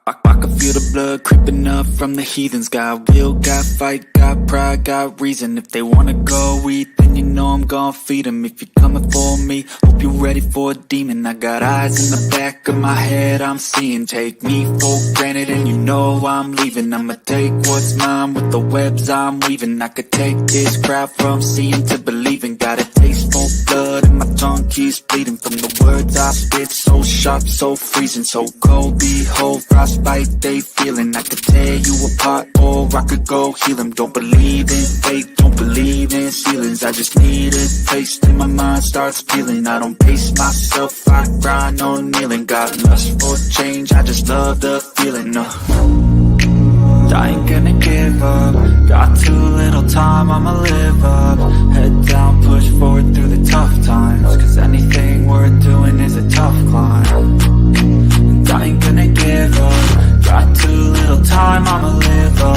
I can feel the blood creeping up from the heathens. Got will, got fight, got pride, got reason. If they wanna go eat, then you know I'm gon' feed them. If you're coming for me, hope you're ready for a demon. I got eyes in the back of my head, I'm seeing. Take me for granted and you know I'm leaving. I'ma take what's mine with the webs I'm weaving. I could take this crowd from seeing to believing. Got a taste for blood and my tongue keeps bleeding. From the words I spit, so sharp, so freezing, so cold. Behold, frostbite they feeling. I could tear you apart or I could go heal them. Don't believe in fate, don't believe in ceilings. I just need a taste and my mind starts peeling. I don't pace myself, I grind on kneeling. Got lust for change, I just love the feeling. I ain't gonna give up. Got too little time, I'ma live up. Head down, push forward through the tough times. Cause anything worth doing is a tough climb. And I ain't gonna give up. Got too little time, I'ma live up.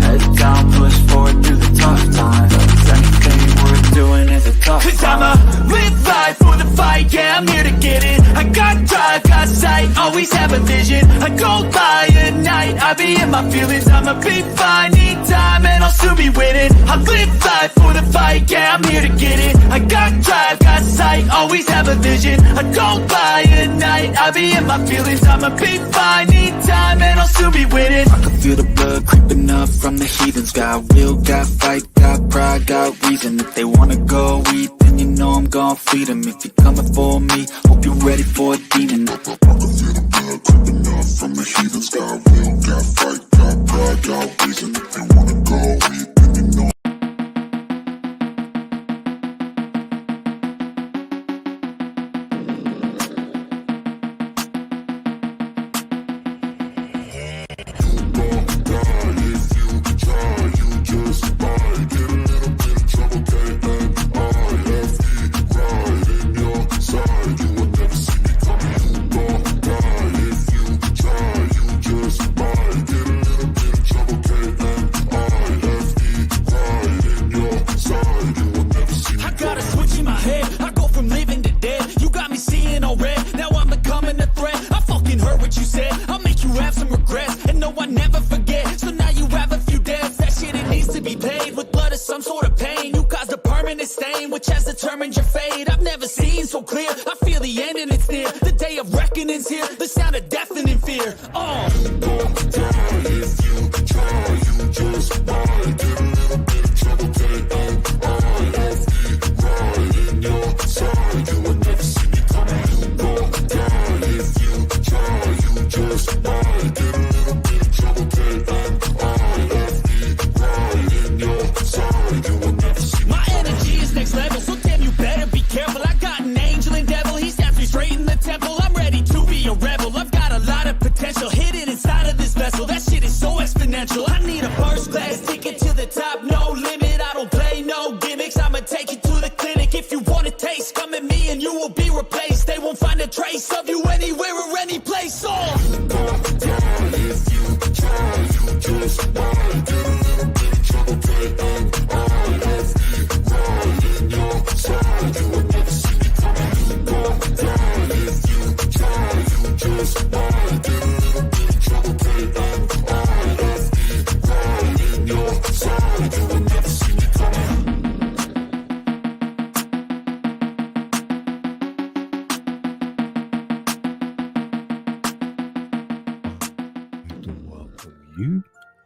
Head down, push forward through the tough times. Cause anything worth doing is a tough climb. Cause I'ma live life for the fight, yeah, I'm here to get it. I got drive, got sight, always have a vision. I go by at night, I be in my feelings. I'ma be fine, need time, and I'll soon be winning. I live life for the fight, yeah, I'm here to get it. I got drive, got sight, always have a vision. I go by at night, I be in my feelings. I'ma be fine, need time, and I'll soon be winning. I can feel the blood creeping up from the heathens. Got will, got fight, got pride, got reason. If they wanna go eat, then you know I'm gon' feed them. If you're coming for me, hope you're ready for a demon. I can feel the blood creeping up from the heathens. Got will, got fight, got pride, got reason. If they wanna go eat, then you know.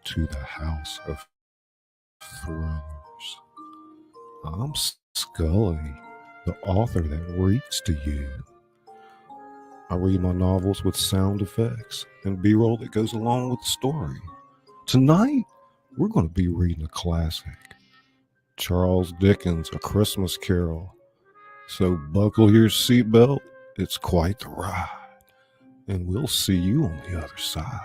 To the House of Thrillers. I'm Scully, the author that reads to you. I read my novels with sound effects and B-roll that goes along with the story. Tonight, we're going to be reading a classic, Charles Dickens' A Christmas Carol. So buckle your seatbelt, it's quite the ride, and we'll see you on the other side.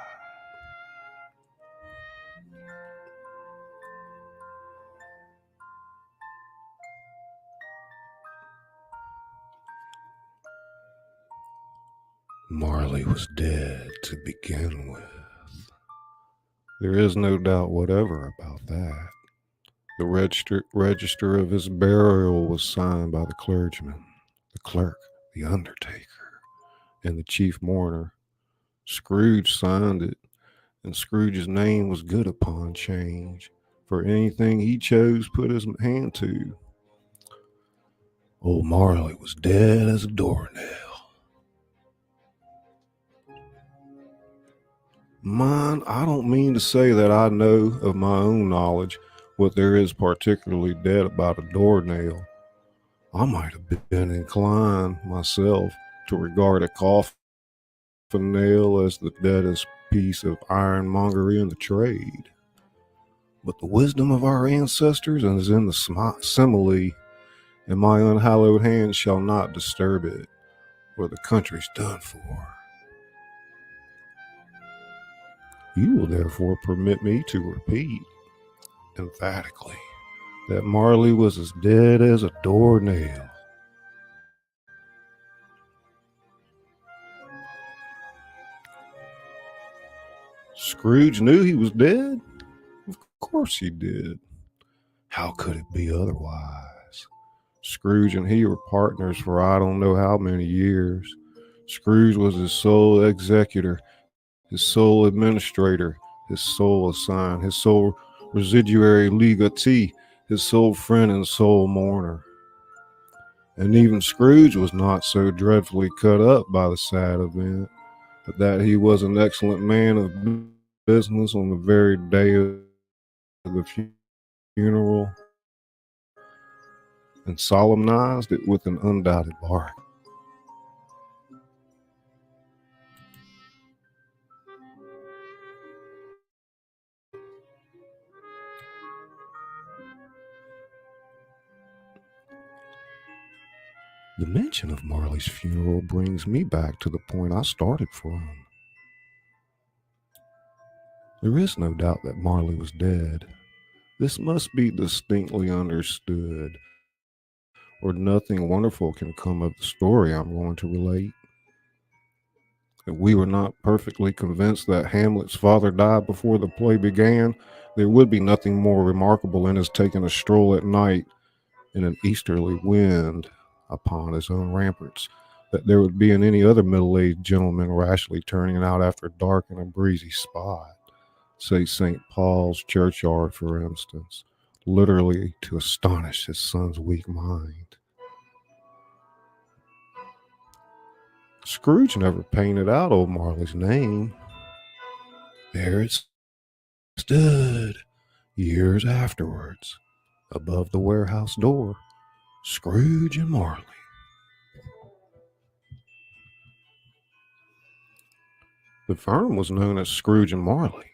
Marley was dead to begin with. There is no doubt whatever about that. The register of his burial was signed by the clergyman, the clerk, the undertaker, and the chief mourner, Scrooge signed it, and Scrooge's name was good upon change, for anything he chose put his hand to. Old Marley was dead as a doornail. Mind, I don't mean to say that I know of my own knowledge what there is particularly dead about a doornail. I might have been inclined myself to regard a coffin nail as the deadest piece of ironmongery in the trade. But the wisdom of our ancestors is in the simile, and my unhallowed hand shall not disturb it, or the country's done for. You will therefore permit me to repeat emphatically that Marley was as dead as a doornail. Scrooge knew he was dead? Of course he did. How could it be otherwise? Scrooge and he were partners for I don't know how many years. Scrooge was his sole executor, his sole administrator, his sole assign, his sole residuary legatee, his sole friend and sole mourner. And even Scrooge was not so dreadfully cut up by the sad event, but that he was an excellent man of business on the very day of the funeral, and solemnized it with an undoubted bargain. The mention of Marley's funeral brings me back to the point I started from. There is no doubt that Marley was dead. This must be distinctly understood, or nothing wonderful can come of the story I'm going to relate. If we were not perfectly convinced that Hamlet's father died before the play began, there would be nothing more remarkable in his taking a stroll at night in an easterly wind upon his own ramparts that there would be in any other middle-aged gentleman rashly turning out after dark in a breezy spot, say St. Paul's churchyard, for instance, literally to astonish his son's weak mind. Scrooge never painted out old Marley's name. There it stood, years afterwards, above the warehouse door, Scrooge and Marley. The firm was known as Scrooge and Marley.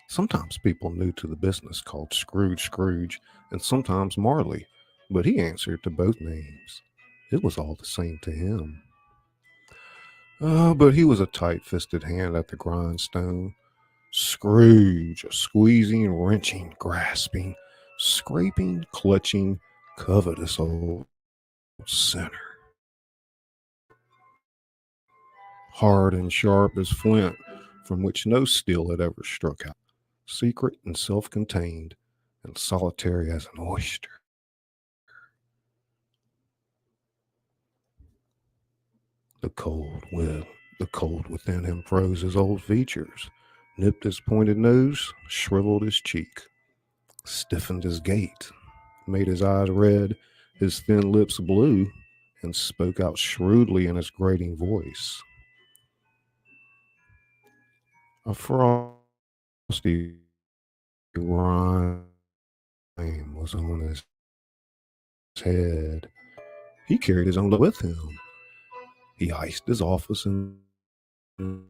Sometimes people new to the business called Scrooge, and sometimes Marley, but he answered to both names. It was all the same to him. But he was a tight-fisted hand at the grindstone. Scrooge, a squeezing, wrenching, grasping, scraping, clutching, covetous old sinner. Hard and sharp as flint, from which no steel had ever struck out, secret and self-contained, and solitary as an oyster. The cold within him froze his old features, nipped his pointed nose, shriveled his cheek, stiffened his gait, made his eyes red, his thin lips blue, and spoke out shrewdly in his grating voice. A frosty rime was on his head. He carried his own load with him. He iced his office in the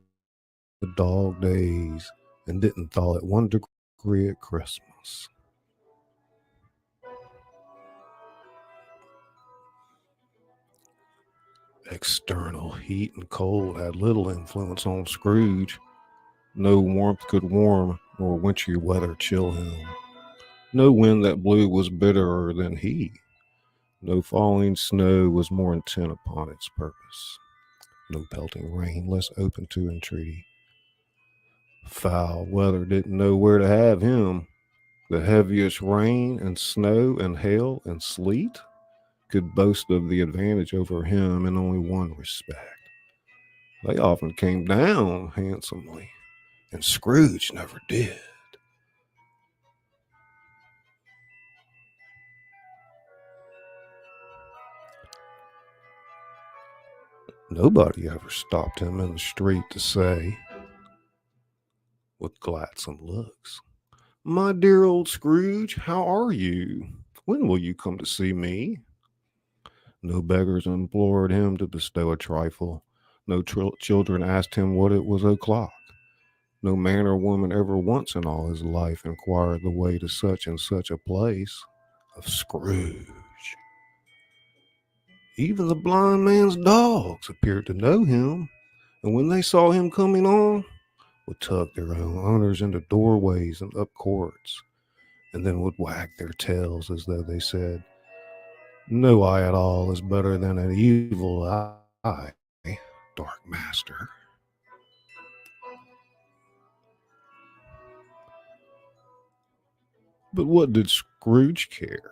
dog days and didn't thaw at 1 degree at Christmas. External heat and cold had little influence on Scrooge. No warmth could warm, nor wintry weather chill him. No wind that blew was bitterer than he. No falling snow was more intent upon its purpose. No pelting rain less open to entreaty. Foul weather didn't know where to have him. The heaviest rain and snow and hail and sleet could boast of the advantage over him in only one respect. They often came down handsomely, and Scrooge never did. Nobody ever stopped him in the street to say, with gladsome looks, "My dear old Scrooge, how are you? When will you come to see me?" No beggars implored him to bestow a trifle. No children asked him what it was o'clock. No man or woman ever once in all his life inquired the way to such and such a place of Scrooge. Even the blind man's dogs appeared to know him, and when they saw him coming on, would tug their own owners into doorways and up courts, and then would wag their tails as though they said, "No eye at all is better than an evil eye, dark master." But what did Scrooge care?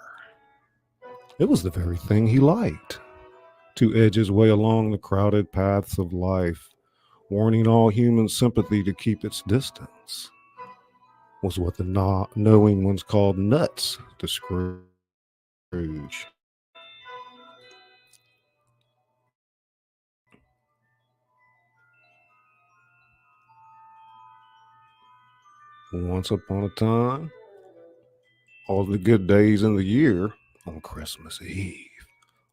It was the very thing he liked, to edge his way along the crowded paths of life, warning all human sympathy to keep its distance, was what the knowing ones called nuts to Scrooge. Once upon a time, all the good days in the year, on Christmas Eve,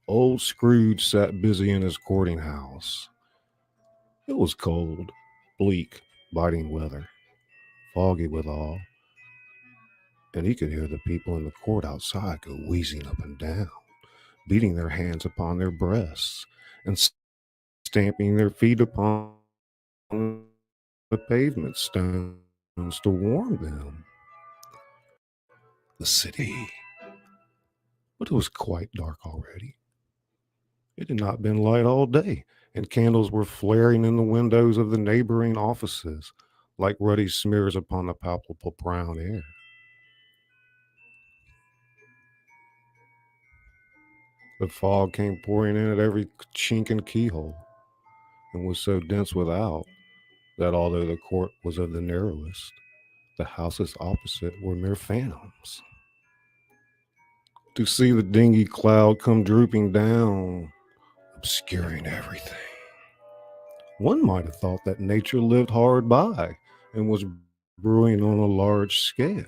old Scrooge sat busy in his courting house. It was cold, bleak, biting weather, foggy withal, and he could hear the people in the court outside go wheezing up and down, beating their hands upon their breasts, and stamping their feet upon the pavement stones to warm them. The city. But it was quite dark already. It had not been light all day, and candles were flaring in the windows of the neighboring offices like ruddy smears upon the palpable brown air. The fog came pouring in at every chink and keyhole, and was so dense without that although the court was of the narrowest, the houses opposite were mere phantoms. To see the dingy cloud come drooping down, obscuring everything, one might have thought that nature lived hard by and was brewing on a large scale.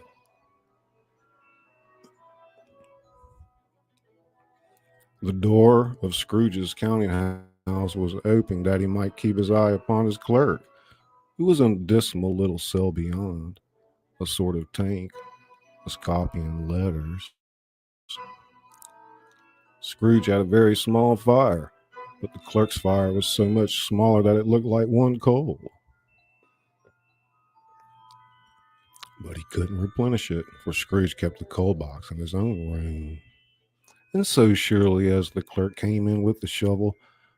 The door of Scrooge's counting house was open that he might keep his eye upon his clerk, who was in a dismal little cell beyond, a sort of tank, was copying letters. Scrooge had a very small fire, but the clerk's fire was so much smaller that it looked like one coal. But he couldn't replenish it, for Scrooge kept the coal box in his own room. And so surely as the clerk came in with the shovel,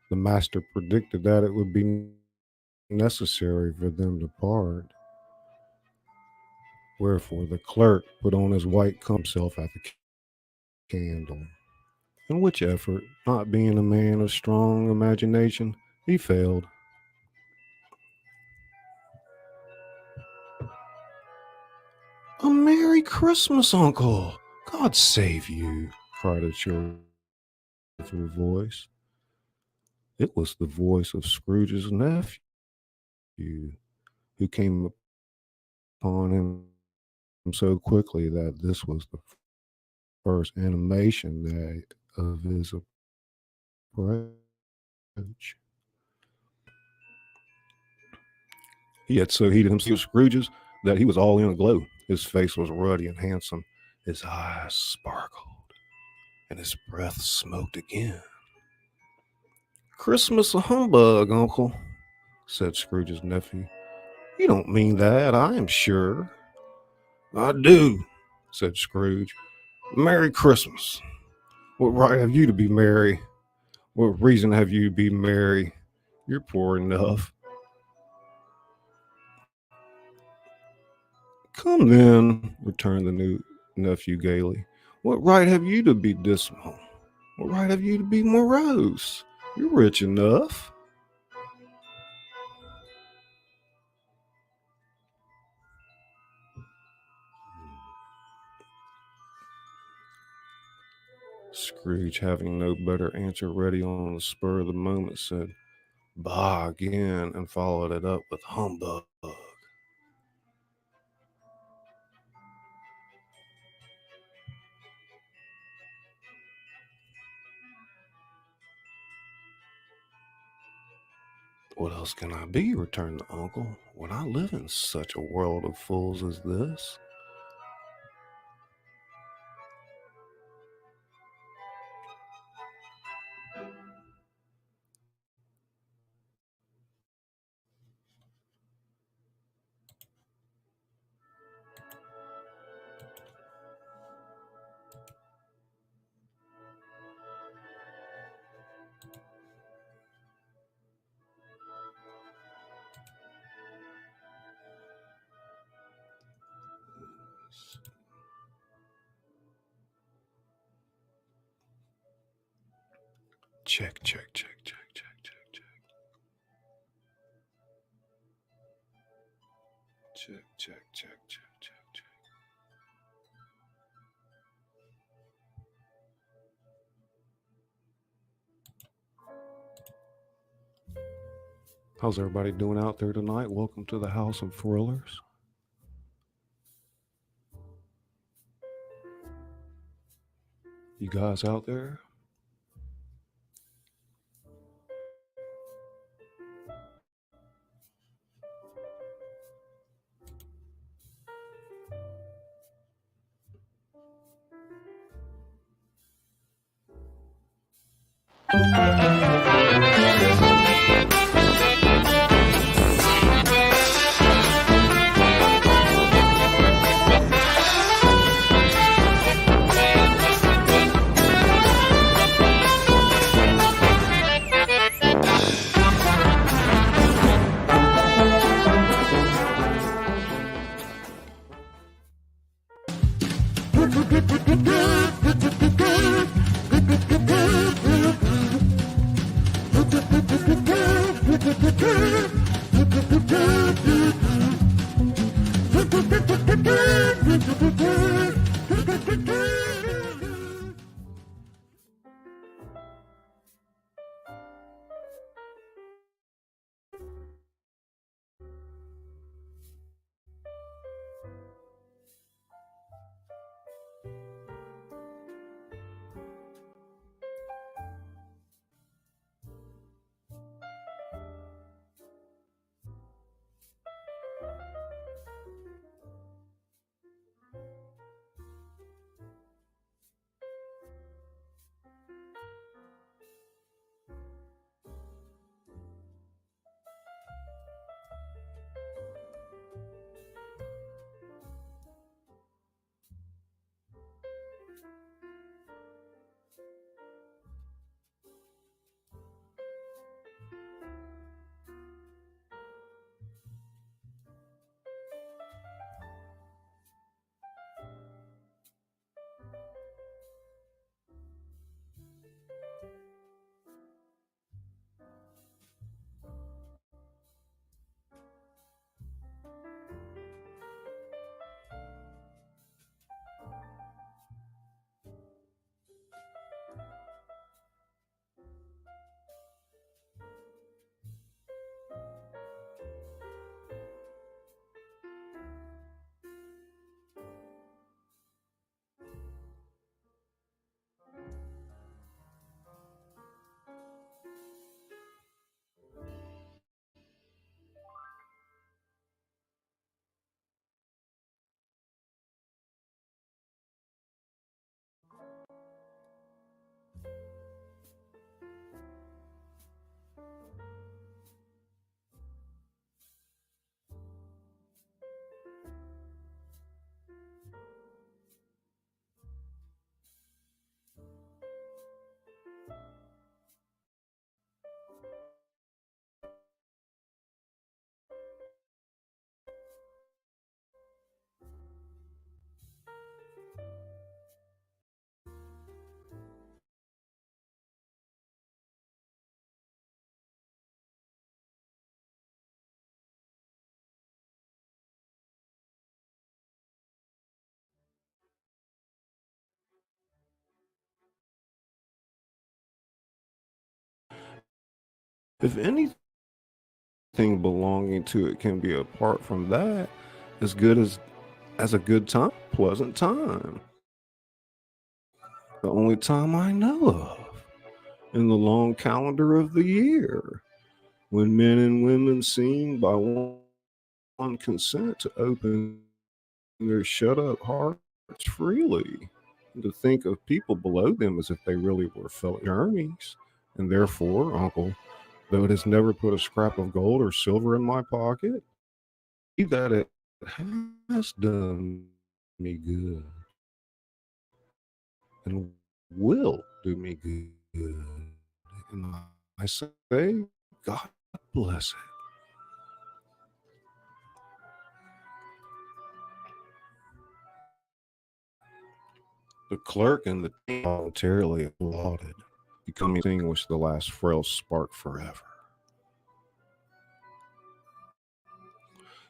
the master predicted that it would be necessary for them to part. Wherefore the clerk put on his white coat himself at the candle. In which effort, not being a man of strong imagination, he failed. "A Merry Christmas, Uncle! God save you!" cried a cheerful voice. It was the voice of Scrooge's nephew, who came upon him so quickly that this was the first animation of his approach. He had so heated himself, Scrooge's, that he was all in a glow. His face was ruddy and handsome. His eyes sparkled, and his breath smoked again. "Christmas a humbug, Uncle," said Scrooge's nephew. "You don't mean that, I am sure." "I do," said Scrooge. "Merry Christmas. What right have you to be merry? What reason have you to be merry? You're poor enough." "Come then," returned the new nephew gaily. "What right have you to be dismal? What right have you to be morose? You're rich enough." Scrooge, having no better answer ready on the spur of the moment, said, "Bah," again, and followed it up with "humbug." "What else can I be?" returned the uncle, "when I live in such a world of fools as this?" Check, check, check, check, check, check, check. Check, check, check, check, check, check. How's everybody doing out there tonight? Welcome to the House of Thrillers. You guys out there? If anything belonging to it can be apart from that, as good as a good time, pleasant time. The only time I know of in the long calendar of the year, when men and women seem by one consent to open their shut up hearts freely, and to think of people below them as if they really were fellow journeys. And therefore, Uncle, though it has never put a scrap of gold or silver in my pocket, see that it has done me good and will do me good. And I say, God bless it. The clerk and the team voluntarily applauded, becoming extinguished the last frail spark forever.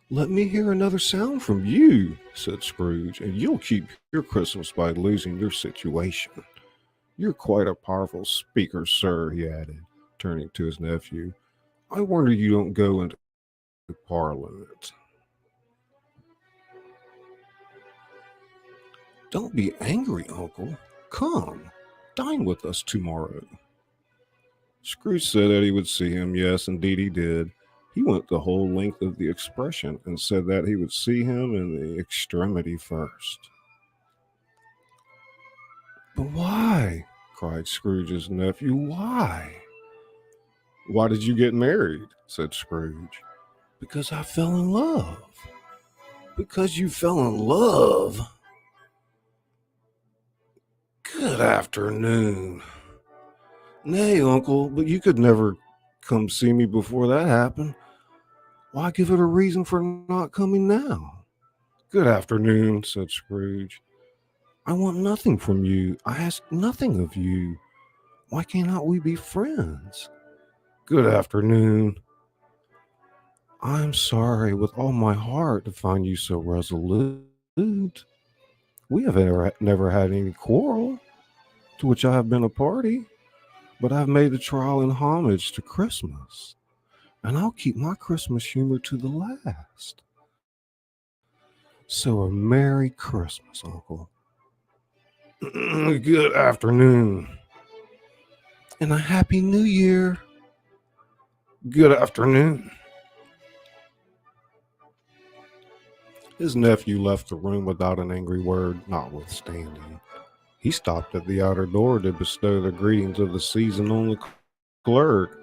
Let me hear another sound from you, said Scrooge, and you'll keep your Christmas by losing your situation. You're quite a powerful speaker, sir, he added, turning to his nephew. I wonder you don't go into Parliament. Don't be angry, Uncle. Come, dine with us tomorrow. Scrooge said that he would see him. Yes, indeed he did. He went the whole length of the expression and said that he would see him in the extremity first. But why? Cried Scrooge's nephew. Why? Why did you get married? Said Scrooge. Because I fell in love. Because you fell in love? Good afternoon. Nay, Uncle, but you could never come see me before that happened. Why give it a reason for not coming now? Good afternoon, said Scrooge. I want nothing from you. I ask nothing of you. Why cannot we be friends? Good afternoon. I am sorry with all my heart to find you so resolute. We have never had any quarrel to which I have been a party, but I've made the trial in homage to Christmas, and I'll keep my Christmas humor to the last. So a Merry Christmas, Uncle. Good afternoon. And a Happy New Year. Good afternoon. His nephew left the room without an angry word, notwithstanding. He stopped at the outer door to bestow the greetings of the season on the clerk,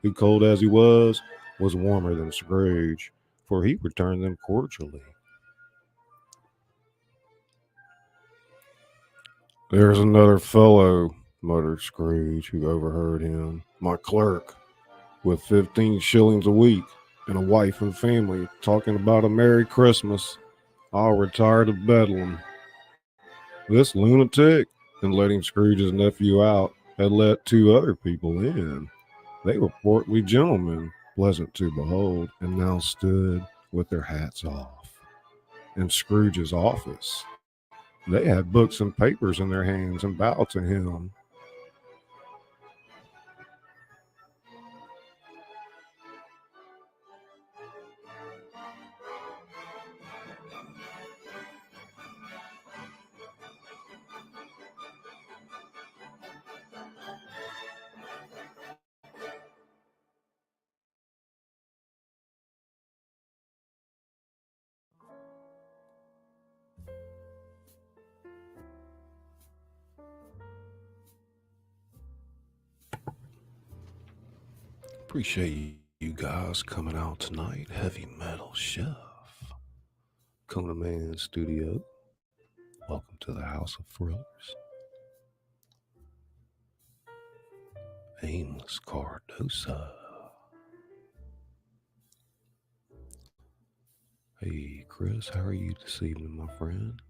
who, cold as he was warmer than Scrooge, for he returned them cordially. There's another fellow, muttered Scrooge, who overheard him. My clerk, with 15 shillings a week and a wife and family, talking about a Merry Christmas. I'll retire to Bedlam. This lunatic, in letting Scrooge's nephew out, had let two other people in. They were portly gentlemen, pleasant to behold, and now stood with their hats off in Scrooge's office. They had books and papers in their hands and bowed to him. Appreciate you guys coming out tonight. Heavy Metal Chef. Kona Man Studio. Welcome to the House of Thrillers. Amos Cardosa. Hey, Chris, how are you this evening, my friend?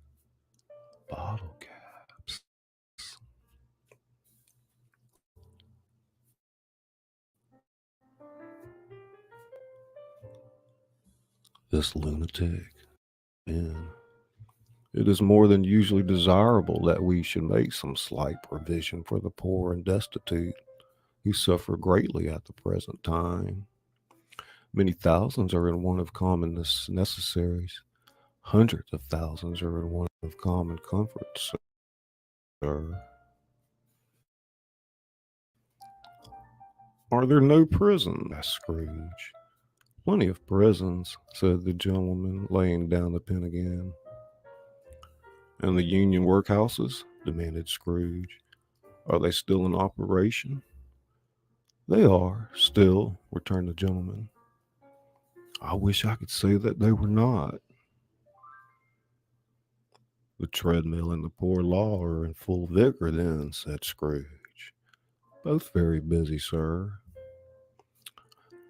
Bottle Caps. This lunatic. And it is more than usually desirable that we should make some slight provision for the poor and destitute, who suffer greatly at the present time. Many thousands are in want of common necessaries. Hundreds of thousands are in want of common comforts, sir. Are there no prisons? Asked Scrooge. Plenty of prisons, said the gentleman, laying down the pen again. And the union workhouses? Demanded Scrooge. Are they still in operation? They are, still, returned the gentleman. I wish I could say that they were not. The treadmill and the poor law are in full vigor then, said Scrooge. Both very busy, sir.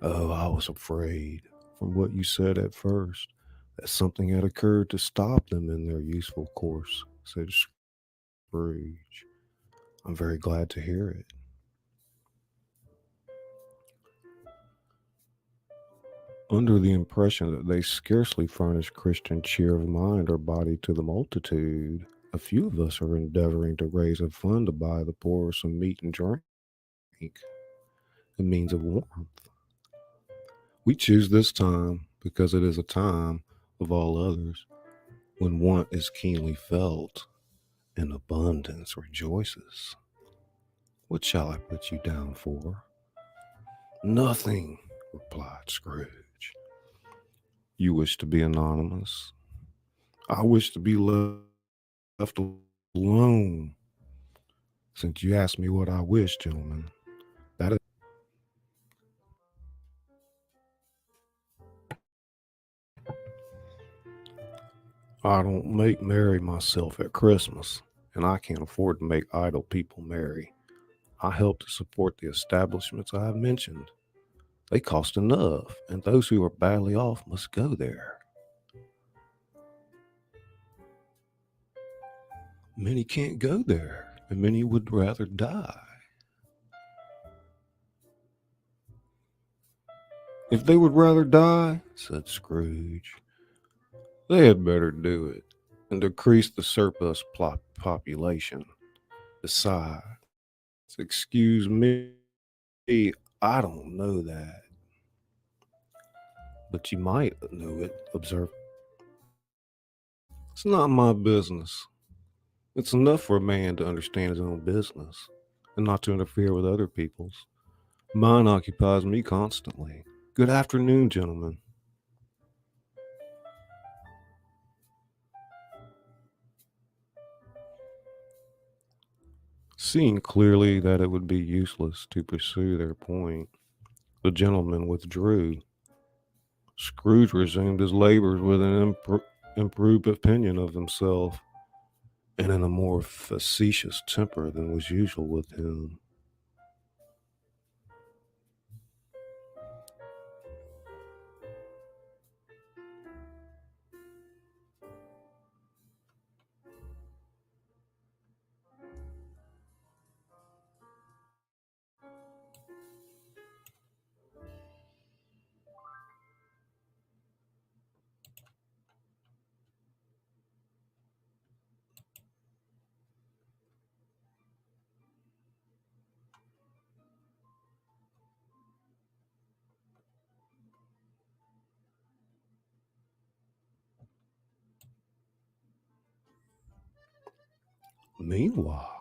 Oh, I was afraid, from what you said at first, that something had occurred to stop them in their useful course, said Scrooge. I'm very glad to hear it. Under the impression that they scarcely furnish Christian cheer of mind or body to the multitude, a few of us are endeavoring to raise a fund to buy the poor some meat and drink, a means of warmth. We choose this time because it is a time, of all others, when want is keenly felt and abundance rejoices. What shall I put you down for? Nothing, replied Scrooge. You wish to be anonymous? I wish to be left alone. Since you asked me what I wish, gentlemen, that is. I don't make merry myself at Christmas, and I can't afford to make idle people merry. I help to support the establishments I have mentioned. They cost enough, and those who are badly off must go there. Many can't go there, and many would rather die. If they would rather die, said Scrooge, they had better do it and decrease the surplus population. Besides, excuse me, I don't know that. But you might know it, observed. It's not my business. It's enough for a man to understand his own business and not to interfere with other people's. Mine occupies me constantly. Good afternoon, gentlemen. Seeing clearly that it would be useless to pursue their point, the gentleman withdrew. Scrooge resumed his labors with an improved opinion of himself and in a more facetious temper than was usual with him. Meanwhile,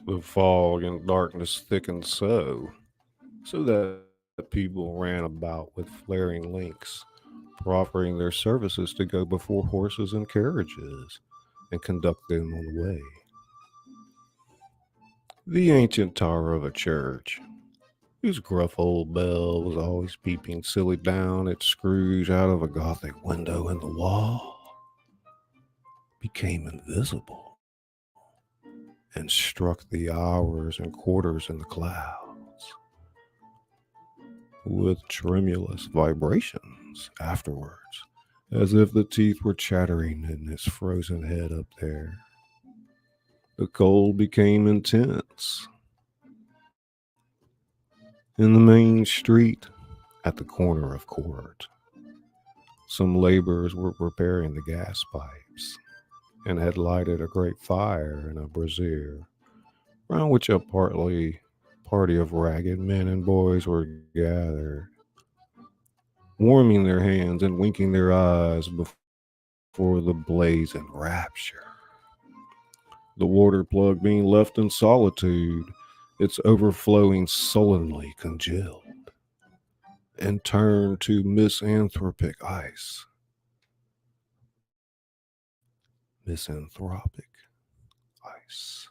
the fog and darkness thickened so that people ran about with flaring links, proffering their services to go before horses and carriages and conduct them on the way. The ancient tower of a church, whose gruff old bell was always peeping silly down at Scrooge out of a Gothic window in the wall, became invisible and struck the hours and quarters in the clouds with tremulous vibrations afterwards, as if the teeth were chattering in its frozen head up there. The cold became intense. In the main street, at the corner of Court, some laborers were repairing the gas pipes, and had lighted a great fire in a brazier, round which a party of ragged men and boys were gathered, warming their hands and winking their eyes before the blaze in rapture. The water plug being left in solitude, its overflowing sullenly congealed and turned to misanthropic ice. Misanthropic ice.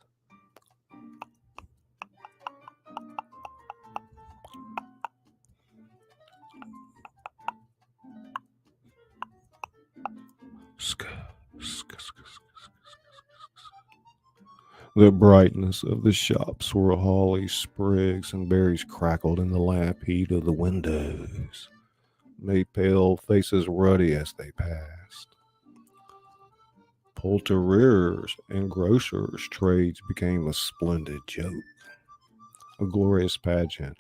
The brightness of the shops where holly sprigs and berries crackled in the lamp heat of the windows made pale faces ruddy as they passed. Poulterers and grocers' trades became a splendid joke, a glorious pageant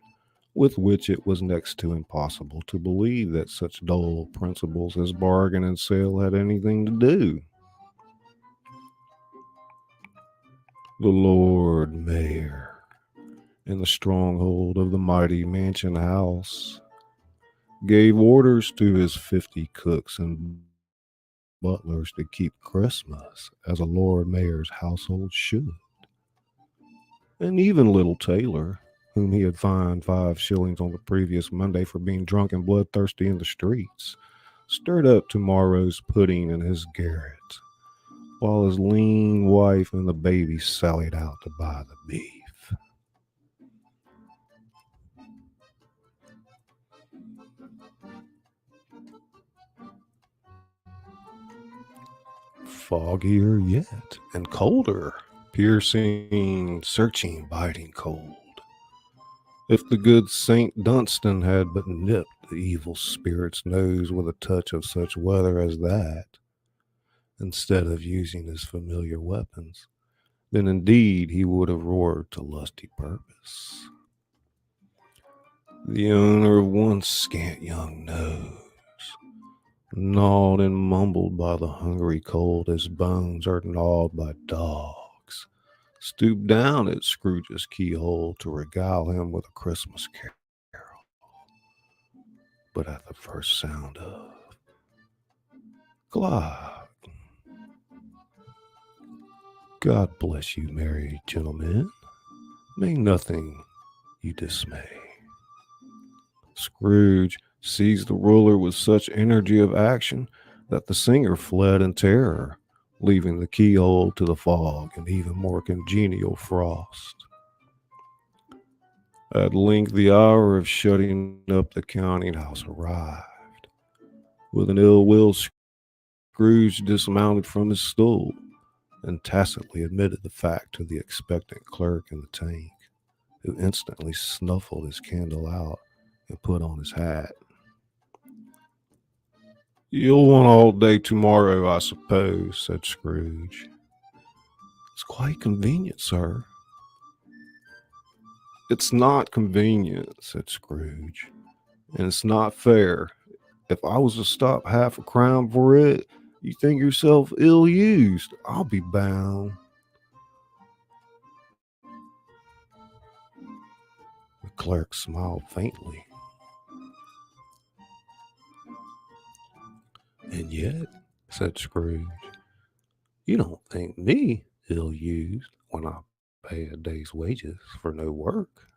with which it was next to impossible to believe that such dull principles as bargain and sale had anything to do. The Lord Mayor, in the stronghold of the mighty mansion house, gave orders to his 50 cooks and butlers to keep Christmas as a Lord Mayor's household should. And even little Taylor, whom he had fined 5 shillings on the previous Monday for being drunk and bloodthirsty in the streets, stirred up tomorrow's pudding in his garret, while his lean wife and the baby sallied out to buy the beef. Foggier yet, and colder, piercing, searching, biting cold. If the good Saint Dunstan had but nipped the evil spirit's nose with a touch of such weather as that, instead of using his familiar weapons, then indeed he would have roared to lusty purpose. The owner of one scant young nose, gnawed and mumbled by the hungry cold as bones are gnawed by dogs, stooped down at Scrooge's keyhole to regale him with a Christmas carol. But at the first sound of "Glad, God bless you, merry gentlemen, may nothing you dismay," Scrooge seized the ruler with such energy of action that the singer fled in terror, leaving the keyhole to the fog and even more congenial frost. At length the hour of shutting up the counting house arrived. With an ill will, Scrooge dismounted from his stool and tacitly admitted the fact to the expectant clerk in the tank, who instantly snuffled his candle out and put on his hat. "You'll want all day tomorrow, I suppose," said Scrooge. "It's quite convenient, sir." "It's not convenient," said Scrooge, "and it's not fair. If I was to stop half a crown for it, you think yourself ill-used, I'll be bound." The clerk smiled faintly. "And yet," said Scrooge, "you don't think me ill-used when I pay a day's wages for no work."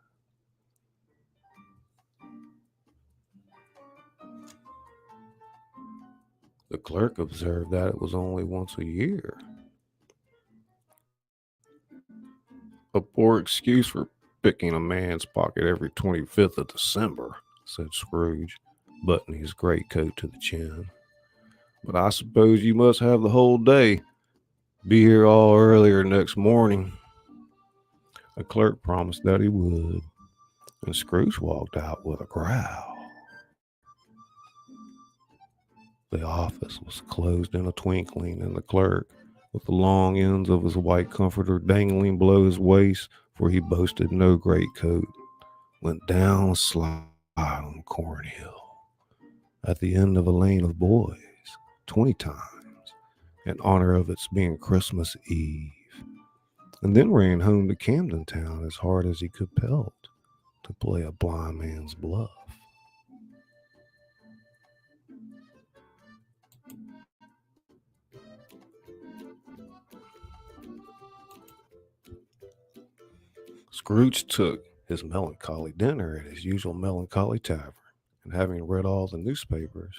The clerk observed that it was only once a year. "A poor excuse for picking a man's pocket every 25th of December," said Scrooge, buttoning his greatcoat to the chin. "But I suppose you must have the whole day. Be here all earlier next morning." The clerk promised that he would, and Scrooge walked out with a growl. The office was closed in a twinkling, and the clerk, with the long ends of his white comforter dangling below his waist, for he boasted no greatcoat, went down a slide on Cornhill, at the end of a lane of boys, 20 times, in honor of its being Christmas Eve, and then ran home to Camden Town as hard as he could pelt to play a blind man's bluff. Scrooge took his melancholy dinner at his usual melancholy tavern, and having read all the newspapers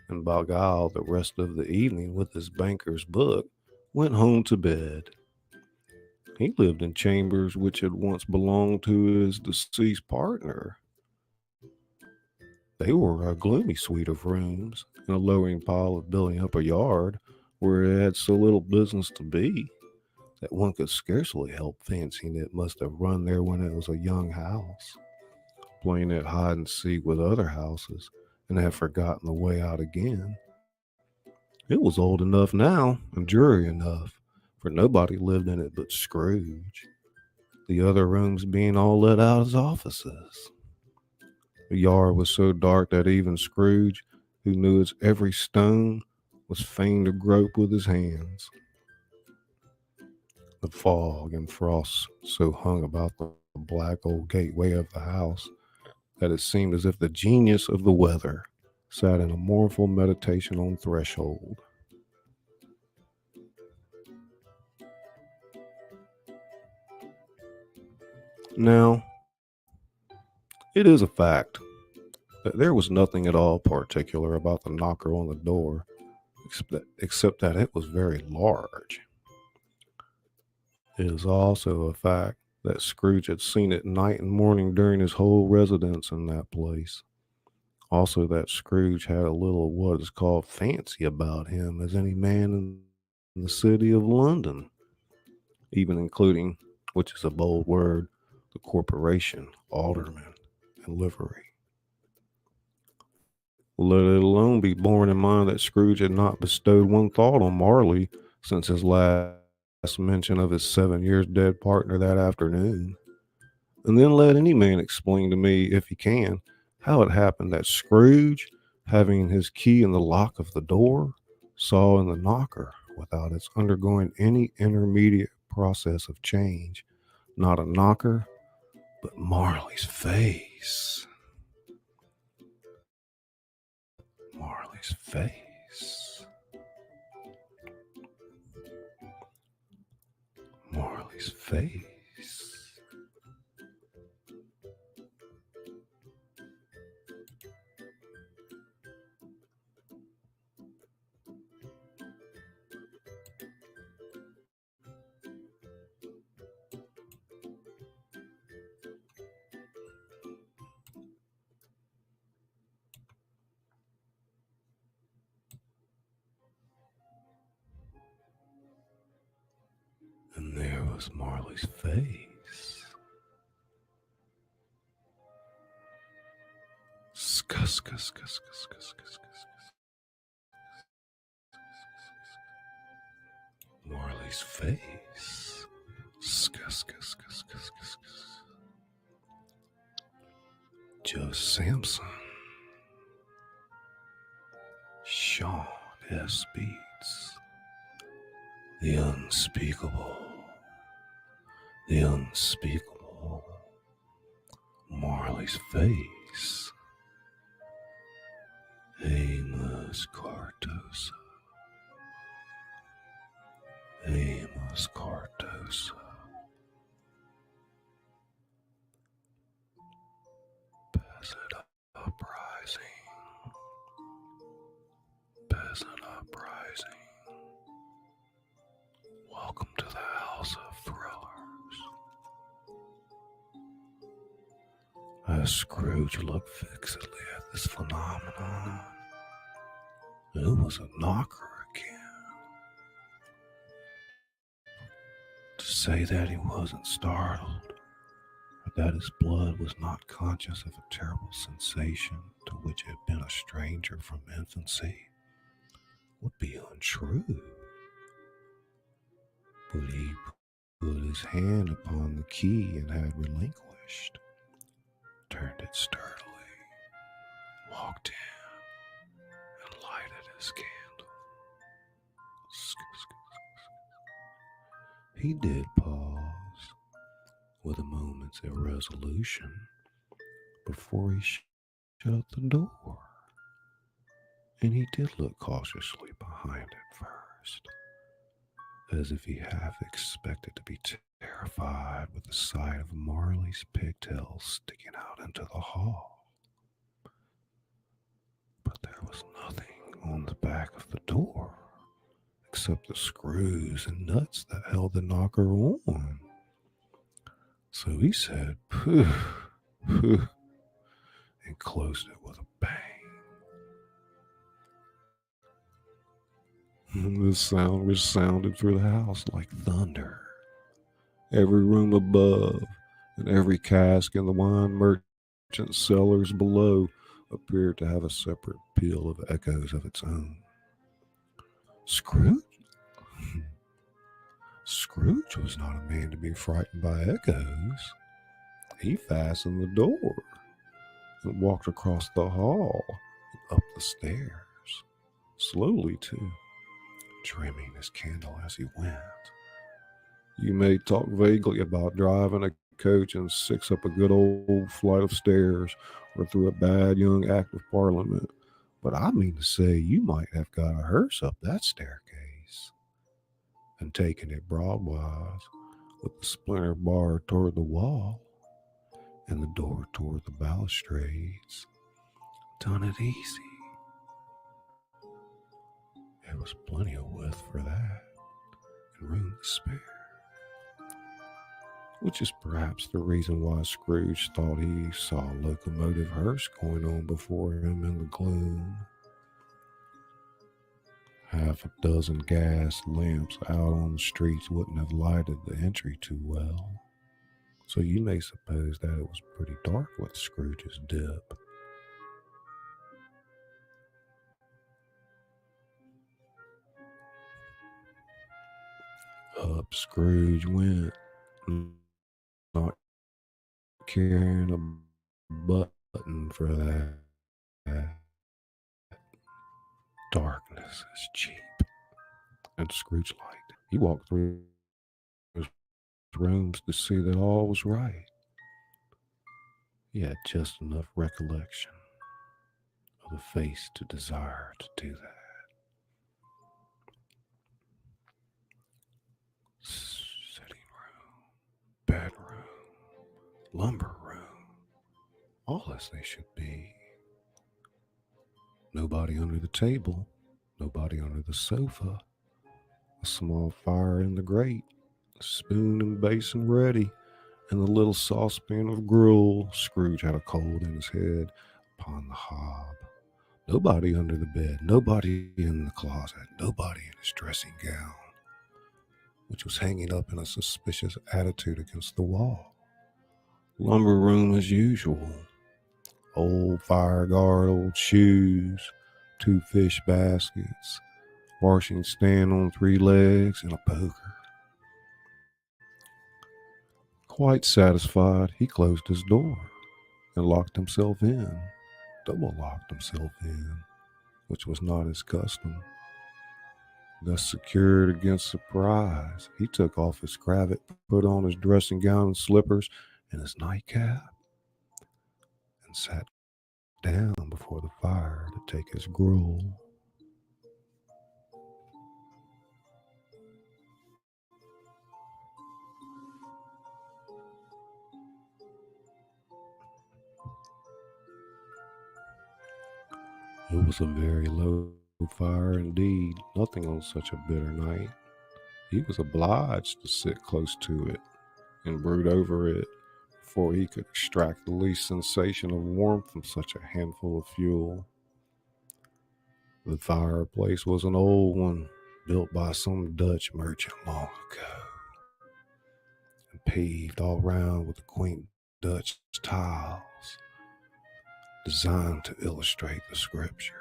and beguiled the rest of the evening with his banker's book, went home to bed. He lived in chambers which had once belonged to his deceased partner. They were a gloomy suite of rooms in a lowering pile of building up a yard where it had so little business to be that one could scarcely help fancying it must have run there when it was a young house, playing at hide and seek with other houses, and had forgotten the way out again. It was old enough now and dreary enough, for nobody lived in it but Scrooge, the other rooms being all let out as offices. The yard was so dark that even Scrooge, who knew its every stone, was fain to grope with his hands. The fog and frost so hung about the black old gateway of the house that it seemed as if the genius of the weather sat in a mournful meditation on threshold. Now, it is a fact that there was nothing at all particular about the knocker on the door, except that it was very large. It is also a fact that Scrooge had seen it night and morning during his whole residence in that place. Also, that Scrooge had a little of what is called fancy about him, as any man in the city of London, even including, which is a bold word, the corporation, aldermen, and livery. Let it alone be borne in mind that Scrooge had not bestowed one thought on Marley since his last mention of his 7 years dead partner that afternoon. And then let any man explain to me, if he can, how it happened that Scrooge, having his key in the lock of the door, saw in the knocker, without its undergoing any intermediate process of change, not a knocker, but Marley's face. Marley's face. Marley's face. And there was Marley's face. Scus, scus, scus, scus, scus, scus, scus. Marley's face. Scus, scus, scus, scus, scus, scus. Joe Sampson. Sean S. Beats. The unspeakable. The unspeakable. Marley's face. Amos Cardosa. Amos Cardosa. Peasant uprising. Peasant uprising. Welcome to the House of Thrillers. As Scrooge looked fixedly at this phenomenon, it was a knocker again. To say that he wasn't startled, or that his blood was not conscious of a terrible sensation to which he had been a stranger from infancy, would be untrue. But he put his hand upon the key and had relinquished, turned it sturdily, walked in, and lighted his candle. He did pause with a moment's irresolution before he shut the door. And he did look cautiously behind it first, as if he half expected to be terrified with the sight of Marley's pigtails sticking out into the hall. But there was nothing on the back of the door except the screws and nuts that held the knocker on. So he said, "Pooh, pooh," and closed it with a bang. The sound resounded through the house like thunder. Every room above and every cask in the wine merchant cellars below appeared to have a separate peal of echoes of its own. Scrooge? Scrooge was not a man to be frightened by echoes. He fastened the door and walked across the hall and up the stairs, slowly too, trimming his candle as he went. You may talk vaguely about driving a coach and six up a good old flight of stairs or through a bad young act of parliament, but I mean to say you might have got a hearse up that staircase and taken it broadwise with the splinter bar toward the wall and the door toward the balustrades. Done it easy. There was plenty of width for that and room to spare. Which is perhaps the reason why Scrooge thought he saw a locomotive hearse going on before him in the gloom. Half a dozen gas lamps out on the streets wouldn't have lighted the entry too well, so you may suppose that it was pretty dark with Scrooge's dip. Up Scrooge went, not caring a button for that. Darkness is cheap, and Scrooge liked it. He walked through his rooms to see that all was right. He had just enough recollection of the face to desire to do that. Sitting room, bedroom, lumber room, all as they should be. Nobody under the table, nobody under the sofa, a small fire in the grate, a spoon and basin ready, and the little saucepan of gruel. Scrooge had a cold in his head upon the hob. Nobody under the bed, nobody in the closet, nobody in his dressing gown, which was hanging up in a suspicious attitude against the wall. Lumber room as usual. Old fire guard, old shoes, 2 fish baskets, washing stand on 3 legs, and a poker. Quite satisfied, he closed his door and locked himself in, double locked himself in, which was not his custom. Thus secured against surprise, he took off his cravat, put on his dressing gown and slippers and his nightcap, and sat down before the fire to take his gruel. It was a very low fire indeed, nothing on such a bitter night. He was obliged to sit close to it and brood over it before he could extract the least sensation of warmth from such a handful of fuel. The fireplace was an old one, built by some Dutch merchant long ago, and paved all round with the quaint Dutch tiles, designed to illustrate the scriptures.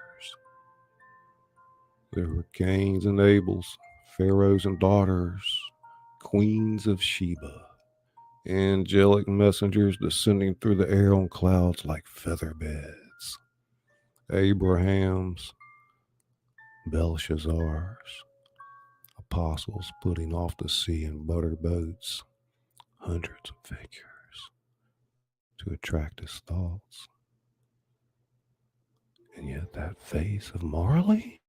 There were Cains and Abels, pharaohs and daughters, queens of Sheba, angelic messengers descending through the air on clouds like feather beds, Abrahams, Belshazzars, apostles putting off to sea in butter boats, hundreds of figures to attract his thoughts. And yet that face of Marley,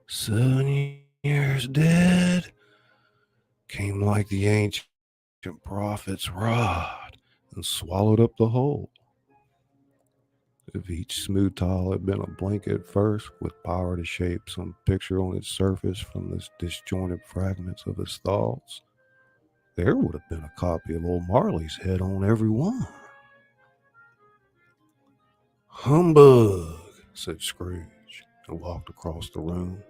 7 years dead, came like the ancient prophet's rod and swallowed up the whole. If each smooth tile had been a blanket at first, with power to shape some picture on its surface from the disjointed fragments of his thoughts, there would have been a copy of old Marley's head on every one. "Humbug," said Scrooge, and walked across the room.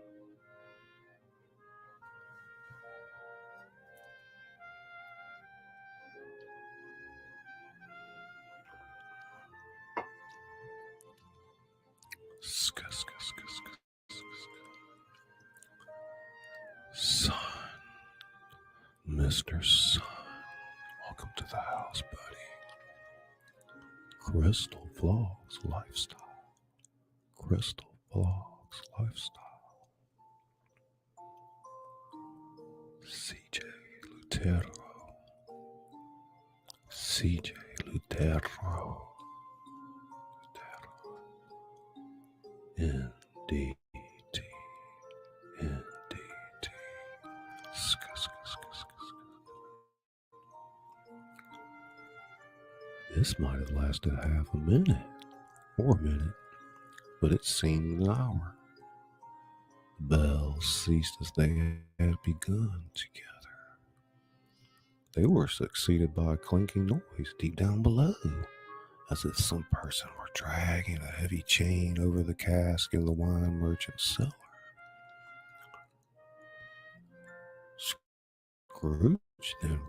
Son, Mr. Son, welcome to the house, buddy. Crystal Vlogs Lifestyle. Crystal Vlogs Lifestyle. CJ Lutero. CJ Lutero. NDT. NDT. This might have lasted half a minute, or a minute, but it seemed an hour. The bells ceased as they had begun together. They were succeeded by a clinking noise deep down below, as if some person were dragging a heavy chain over the cask in the wine merchant's cellar. Scrooge then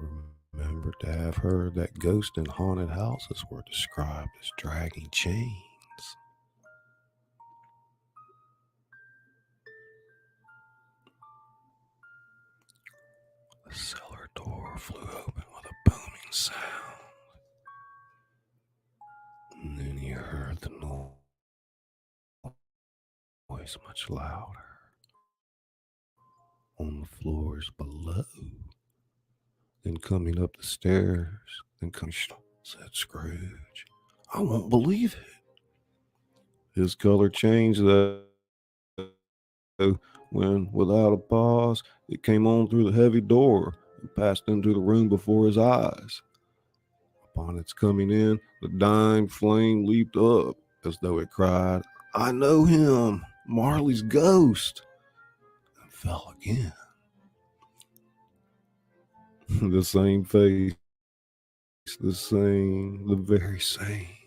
remembered to have heard that ghosts in haunted houses were described as dragging chains. The cellar door flew open with a booming sound, and then he heard the noise much louder on the floors below. Then coming up the stairs, said Scrooge, "I won't believe it." His color changed though, when, without a pause, it came on through the heavy door and passed into the room before his eyes. Upon its coming in, the dying flame leaped up as though it cried, "I know him, Marley's ghost," and fell again. The same face, the very same.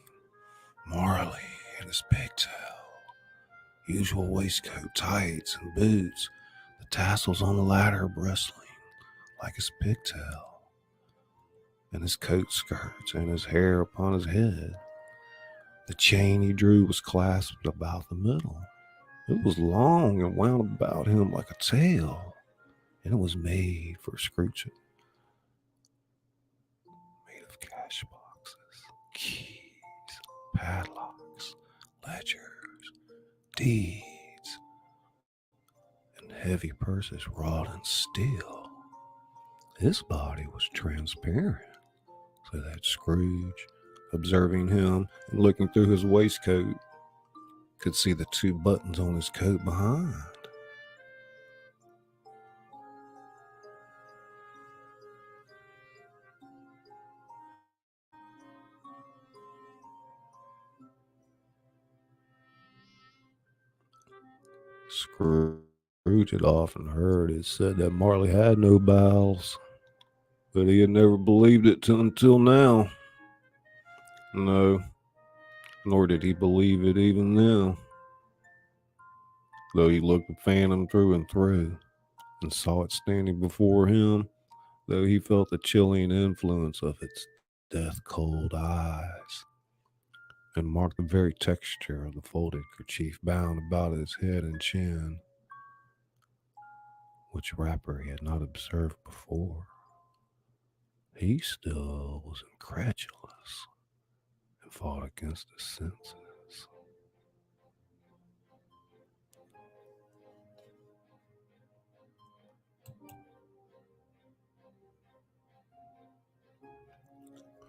Marley in his pigtail, usual waistcoat, tights, and boots, the tassels on the latter bristling like his pigtail, and his coat skirts and his hair upon his head. The chain he drew was clasped about the middle. It was long and wound about him like a tail, and it was made for Scrooge. Made of cash boxes, keys, padlocks, ledgers, deeds, and heavy purses wrought in steel. His body was transparent, so that Scrooge, observing him and looking through his waistcoat, could see the 2 buttons on his coat behind. Scrooge had often heard it said that Marley had no bowels, but he had never believed it until now. No, nor did he believe it even then, though he looked the phantom through and through and saw it standing before him, though he felt the chilling influence of its death-cold eyes, and marked the very texture of the folded kerchief bound about his head and chin, which wrapper he had not observed before. He still was incredulous and fought against his senses.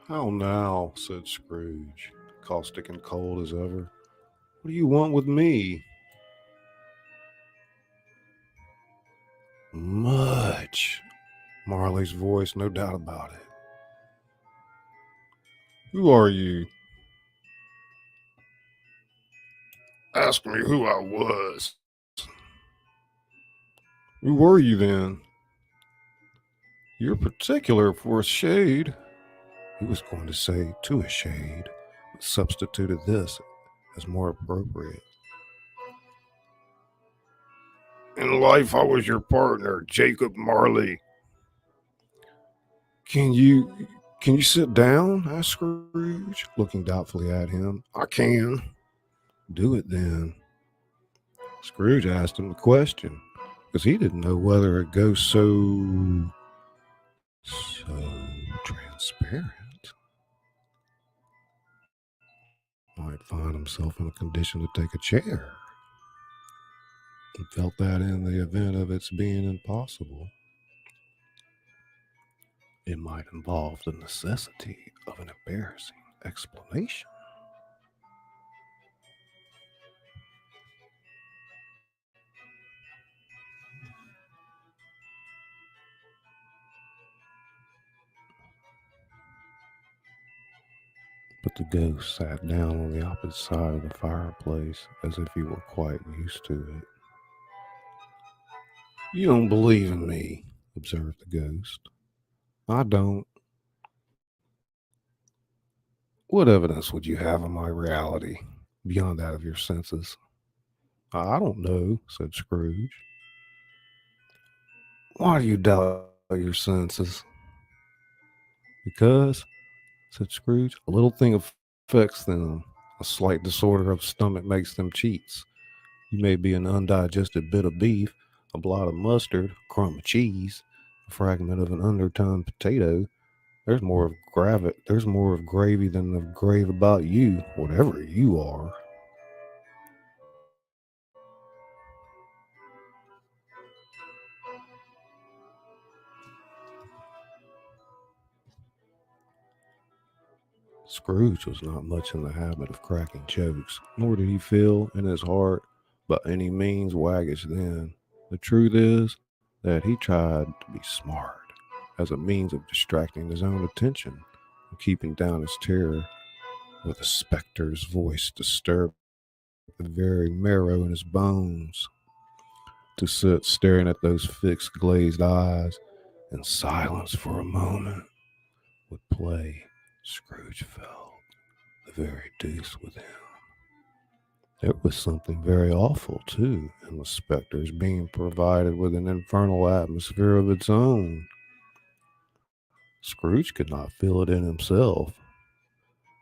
"How now?" said Scrooge, caustic and cold as ever. "What do you want with me?" "Much." Marley's voice, no doubt about it. "Who are you?" "Ask me who I was." "Who were you then?" "You're particular for a shade." He was going to say to a shade, but substituted this as more appropriate. "In life, I was your partner, Jacob Marley." Can you sit down?" asked Scrooge, looking doubtfully at him. "I can." "Do it then." Scrooge asked him the question, because he didn't know whether a ghost so transparent might find himself in a condition to take a chair. He felt that in the event of its being impossible, it might involve the necessity of an embarrassing explanation. But the ghost sat down on the opposite side of the fireplace as if he were quite used to it. "You don't believe in me," observed the ghost. "I don't." "What evidence would you have of my reality, beyond that of your senses?" "I don't know," said Scrooge. "Why do you doubt your senses?" "Because," said Scrooge, "a little thing affects them. A slight disorder of stomach makes them cheats. You may be an undigested bit of beef, a blot of mustard, a crumb of cheese, a fragment of an undertone potato. There's more of gravy than of grave about you, whatever you are." Scrooge was not much in the habit of cracking jokes, nor did he feel in his heart by any means waggish then. The truth is that he tried to be smart as a means of distracting his own attention and keeping down his terror, with a spectre's voice disturbed the very marrow in his bones. To sit staring at those fixed glazed eyes in silence for a moment would play, Scrooge felt, the very deuce with him. There was something very awful, too, in the spectre's being provided with an infernal atmosphere of its own. Scrooge could not feel it in himself,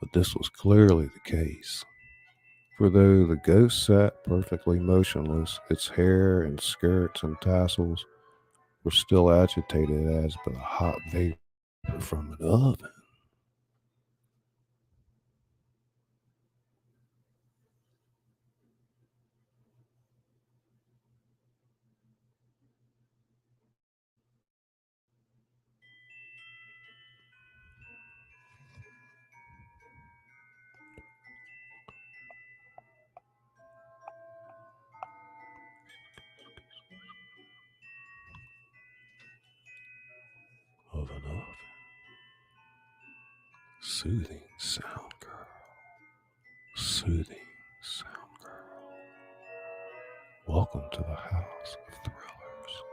but this was clearly the case. For though the ghost sat perfectly motionless, its hair and skirts and tassels were still agitated as by the hot vapor from an oven. Of an oven. Soothing sound, girl. Soothing sound, girl. Welcome to the house of thrillers.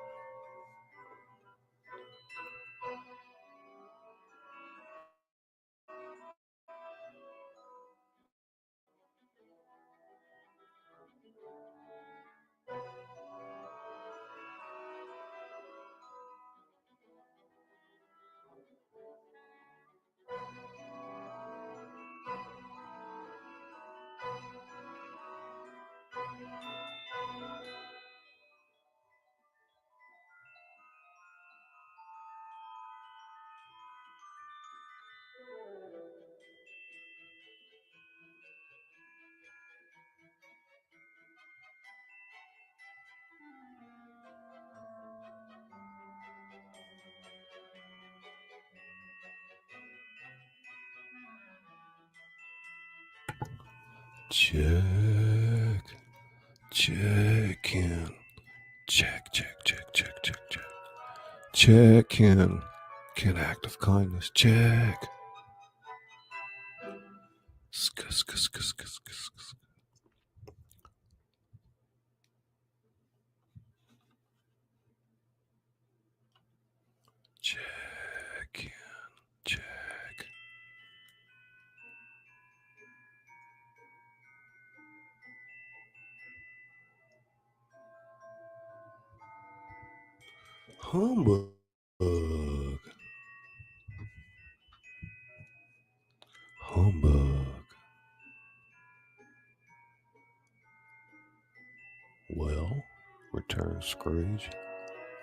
Check. Check in. Check. Check in. Can act of kindness. Check. Check in. Check. Humbug. Humbug. Well, returned Scrooge,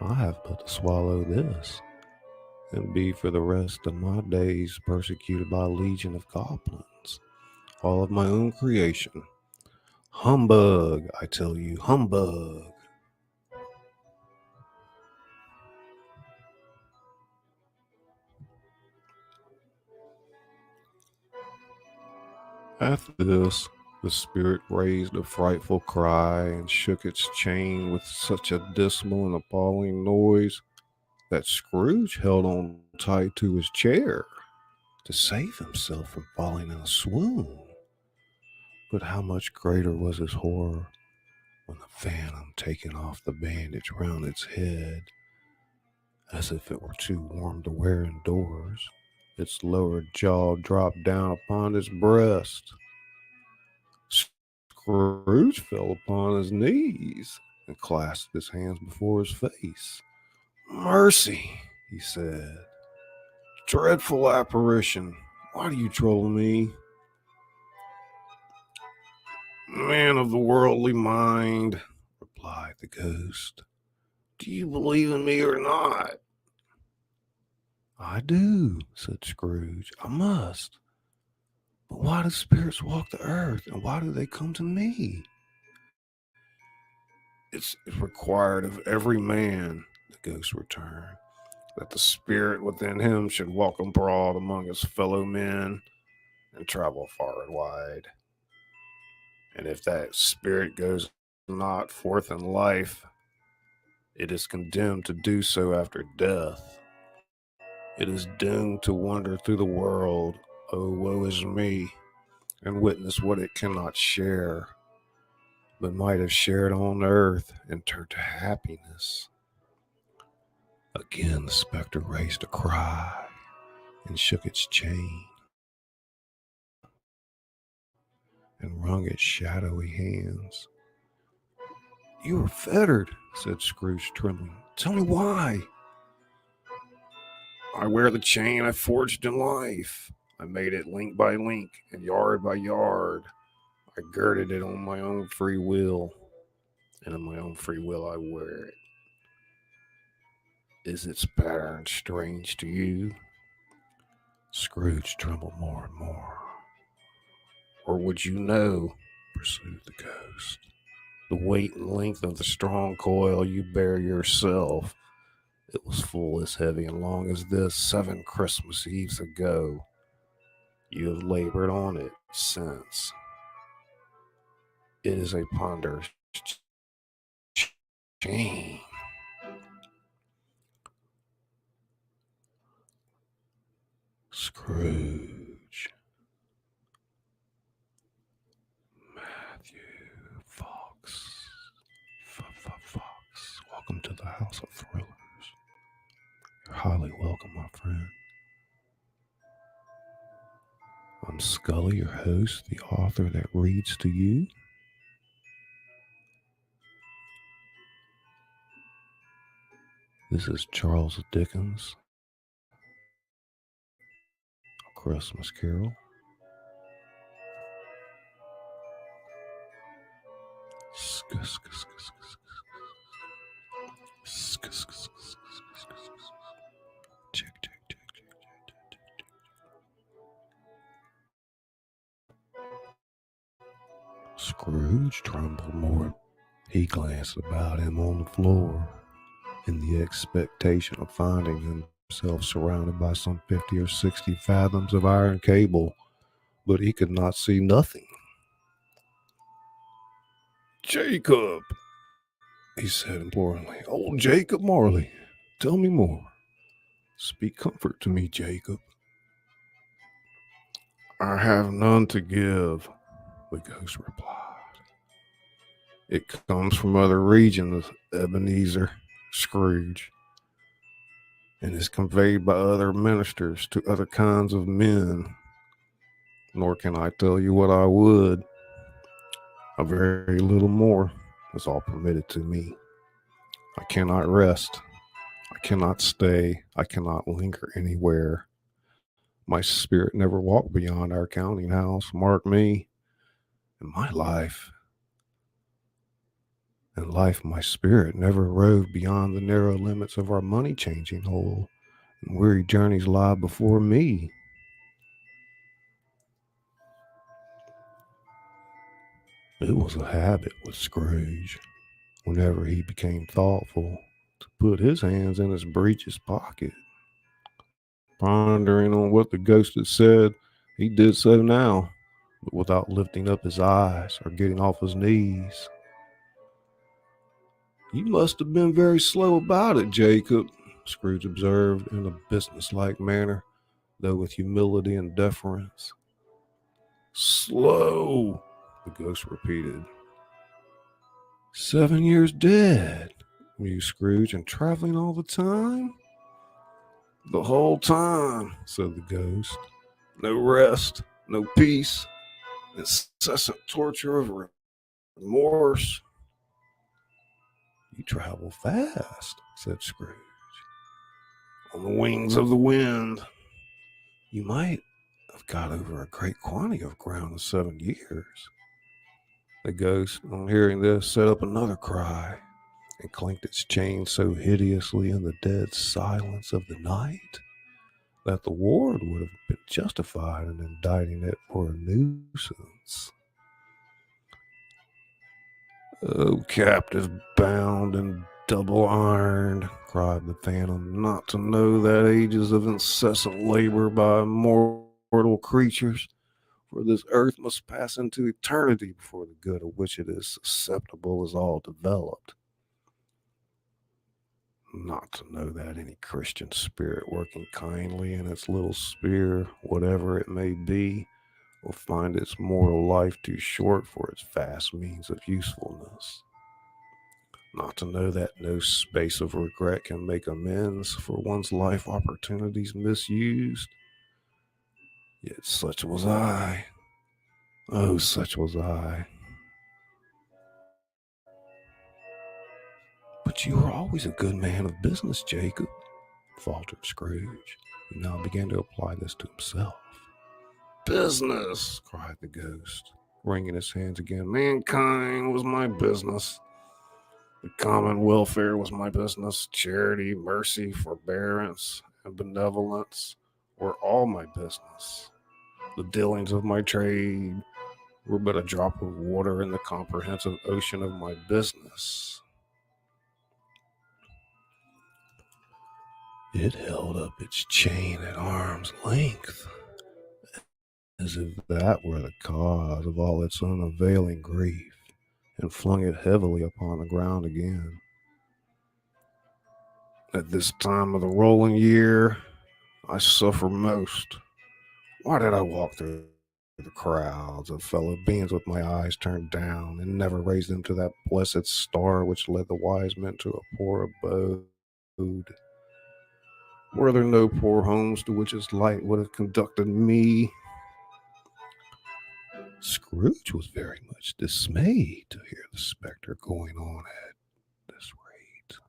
I have but to swallow this, and be for the rest of my days persecuted by a legion of goblins, all of my own creation. Humbug, I tell you, humbug. After this, the spirit raised a frightful cry and shook its chain with such a dismal and appalling noise that Scrooge held on tight to his chair to save himself from falling in a swoon. But how much greater was his horror when the phantom, taking off the bandage round its head, as if it were too warm to wear indoors, its lower jaw dropped down upon his breast. Scrooge fell upon his knees and clasped his hands before his face. "Mercy," he said. "Dreadful apparition, why do you trouble me? Man of the worldly mind," replied the ghost, "do you believe in me or not?" "I do," said Scrooge. "I must. But why do spirits walk the earth, and why do they come to me?" It's required of every man," the ghost returned, "that the spirit within him should walk abroad among his fellow men and travel far and wide. And if that spirit goes not forth in life, it is condemned to do so after death. It is doomed to wander through the world, oh woe is me, and witness what it cannot share, but might have shared on earth and turned to happiness." Again the specter raised a cry and shook its chain and wrung its shadowy hands. "You are fettered," said Scrooge, trembling. "Tell me why." "I wear the chain I forged in life. I made it link by link and yard by yard. I girded it on my own free will, and on my own free will I wear it. Is its pattern strange to you?" Scrooge trembled more and more. "Or would you know," pursued the ghost, "the weight and length of the strong coil you bear yourself? It was full as heavy and long as this 7 Christmas Eves ago. You have labored on it since. It is a ponderous chain." Scrooge, Matthew Fox, Fox, welcome to the House of Thrillers. You're highly welcome, my friend. I'm Scully, your host, the author that reads to you. This is Charles Dickens' A Christmas Carol. Check. Scrooge trembled more. He glanced about him on the floor in the expectation of finding himself surrounded by some 50 or 60 fathoms of iron cable, but he could not see nothing. Jacob, he said imploringly. Old Jacob Marley, tell me more. Speak comfort to me, Jacob. I have none to give, the ghost replied. It comes from other regions, Ebenezer Scrooge, and is conveyed by other ministers to other kinds of men. Nor can I tell you what I would. A very little more is all permitted to me. I cannot rest. I cannot stay. I cannot linger anywhere. My spirit never walked beyond our counting house. Mark me. In my life, my spirit never roved beyond the narrow limits of our money-changing hole, and weary journeys lie before me. It was a habit with Scrooge, whenever he became thoughtful, to put his hands in his breeches pocket. Pondering on what the ghost had said, he did so now, but without lifting up his eyes or getting off his knees. You must have been very slow about it, Jacob, Scrooge observed in a businesslike manner, though with humility and deference. Slow, the ghost repeated. 7 years dead, mused Scrooge, and traveling all the time? The whole time, said the ghost. No rest, no peace, incessant torture of remorse. You travel fast, said Scrooge. On the wings of the wind. You might have got over a great quantity of ground in 7 years. The ghost, on hearing this, set up another cry and clinked its chain so hideously in the dead silence of the night that the ward would have been justified in indicting it for a nuisance. Oh, captive bound and double ironed, cried the phantom, not to know that ages of incessant labor by mortal creatures, for this earth must pass into eternity before the good of which it is susceptible is all developed. Not to know that any Christian spirit working kindly in its little sphere, whatever it may be, will find its mortal life too short for its vast means of usefulness. Not to know that no space of regret can make amends for one's life opportunities misused. Yet such was I. Oh, such was I. But you were always a good man of business, Jacob, faltered Scrooge, who now began to apply this to himself. Business, cried the ghost, wringing his hands again. Mankind was my business. The common welfare was my business. Charity, mercy, forbearance, and benevolence were all my business. The dealings of my trade were but a drop of water in the comprehensive ocean of my business. It held up its chain at arm's length, as if that were the cause of all its unavailing grief, and flung it heavily upon the ground again. At this time of the rolling year, I suffer most. Why did I walk through the crowds of fellow beings with my eyes turned down, and never raise them to that blessed star which led the wise men to a poor abode? Were there no poor homes to which its light would have conducted me? Scrooge was very much dismayed to hear the spectre going on at this rate,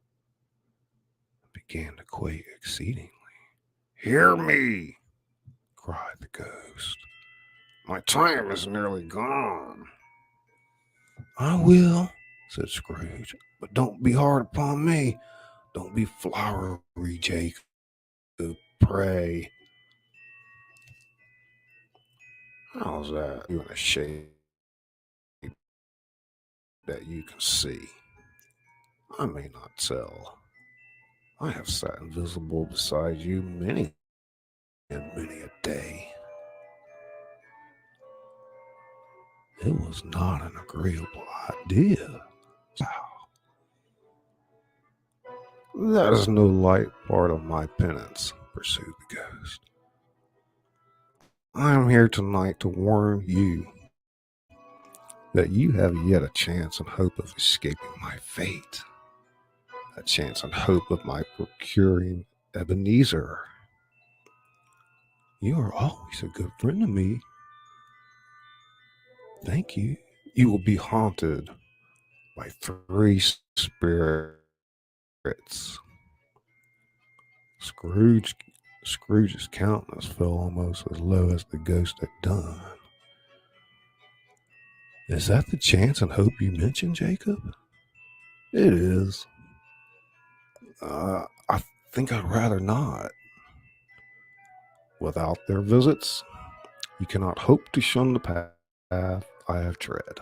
and began to quake exceedingly. Hear me, cried the ghost. My time is nearly gone. I will, said Scrooge, but don't be hard upon me. Don't be flowery, Jacob. Pray. How's that? You in a shape that you can see? I may not tell. I have sat invisible beside you many and many a day. It was not an agreeable idea. That is no light part of my penance, pursued the ghost. I am here tonight to warn you that you have yet a chance and hope of escaping my fate. A chance and hope of my procuring Ebenezer. You are always a good friend to me. Thank you. You will be haunted by 3 spirits. Scrooge, Scrooge's countenance fell almost as low as the ghost had done. Is that the chance and hope you mentioned, Jacob? It is. I think I'd rather not. Without their visits, you cannot hope to shun the path I have tread.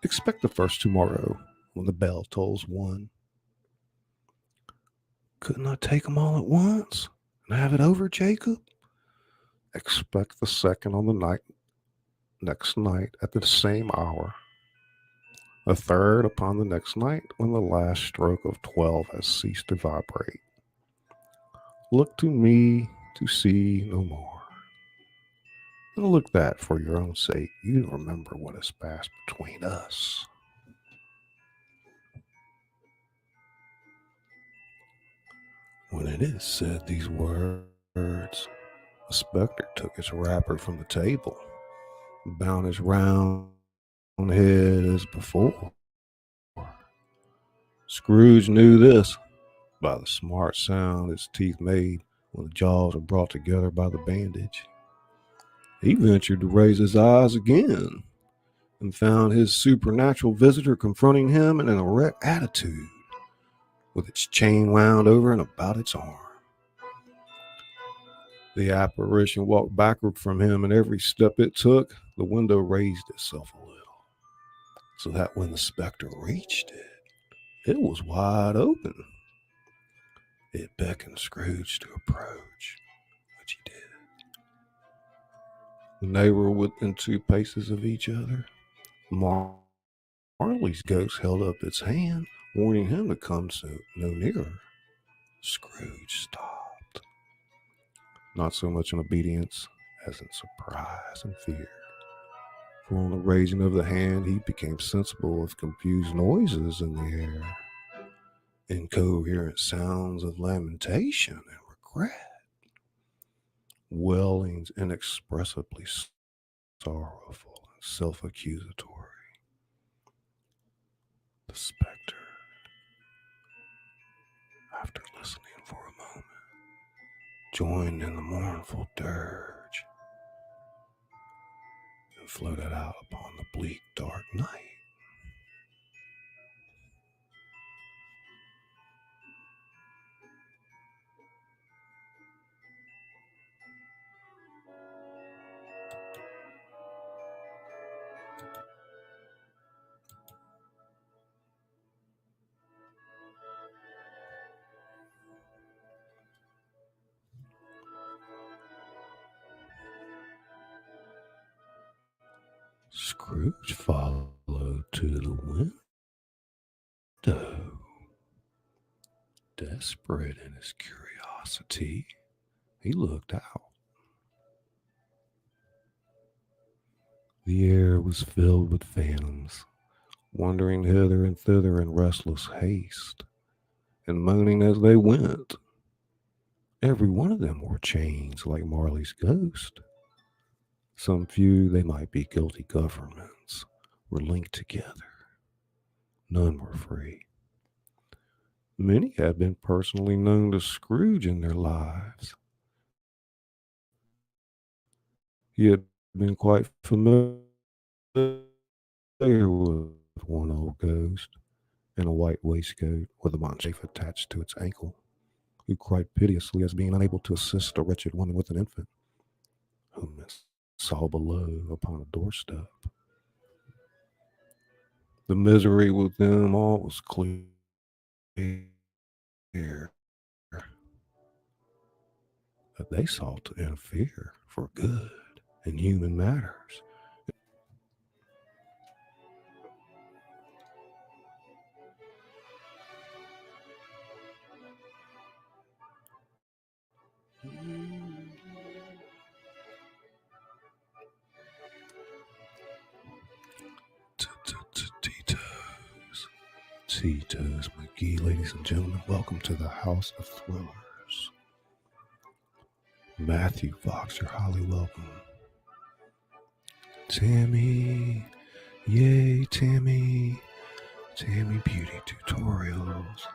Expect the first tomorrow when the bell tolls 1. Couldn't I take them all at once and have it over, Jacob? Expect the second on the next night at the same hour. A third upon the next night when the last stroke of 12 has ceased to vibrate. Look to me to see no more. And look that for your own sake you remember what has passed between us. When it is said these words, the spectre took its wrapper from the table, and bound his round head as before. Scrooge knew this by the smart sound its teeth made when the jaws were brought together by the bandage. He ventured to raise his eyes again and found his supernatural visitor confronting him in an erect attitude, with its chain wound over and about its arm. The apparition walked backward from him, and every step it took, the window raised itself a little, so that when the spectre reached it, it was wide open. It beckoned Scrooge to approach, which he did. When they were within 2 paces of each other, Marley's ghost held up its hand, warning him to come no nearer. Scrooge stopped, not so much in obedience as in surprise and fear. For on the raising of the hand, he became sensible of confused noises in the air, incoherent sounds of lamentation and regret, wailings inexpressibly sorrowful and self-accusatory. The spectre, after listening for a moment, joined in the mournful dirge and floated out upon the bleak, dark night. Scrooge followed to the window. Desperate in his curiosity, he looked out. The air was filled with phantoms, wandering hither and thither in restless haste, and moaning as they went. Every one of them wore chains like Marley's ghost. Some few, they might be guilty governments, were linked together. None were free. Many had been personally known to Scrooge in their lives. He had been quite familiar with one old ghost in a white waistcoat with a monkey attached to its ankle, who cried piteously as being unable to assist a wretched woman with an infant, whom it saw below upon a doorstep. The misery with them all was clear, that they sought to interfere for good in human matters. Tito's McGee, ladies and gentlemen, welcome to the House of Thrillers. Matthew Fox, you're highly welcome. Tammy, yay Tammy, Tammy Beauty Tutorials.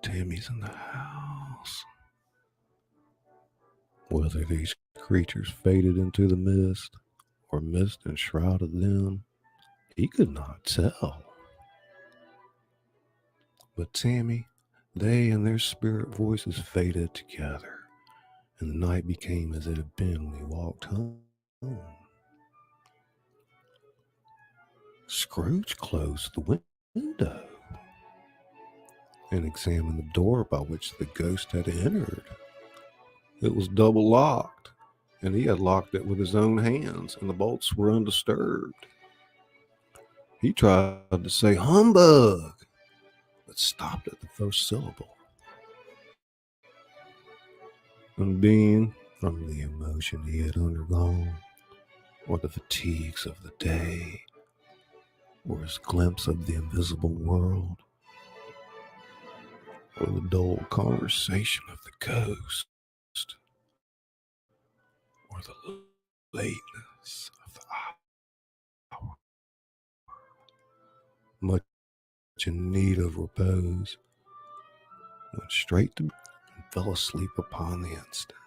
Tammy's in the house. Whether these creatures faded into the mist or mist enshrouded them, he could not tell. But Tammy, they and their spirit voices faded together, and the night became as it had been when he walked home. Scrooge closed the window and examined the door by which the ghost had entered. It was double locked, and he had locked it with his own hands, and the bolts were undisturbed. He tried to say humbug, but stopped at the first syllable. And being from the emotion he had undergone, or the fatigues of the day, or his glimpse of the invisible world, or the dull conversation of the ghost, or the lateness of the hour, much in need of repose, went straight to bed and fell asleep upon the instant.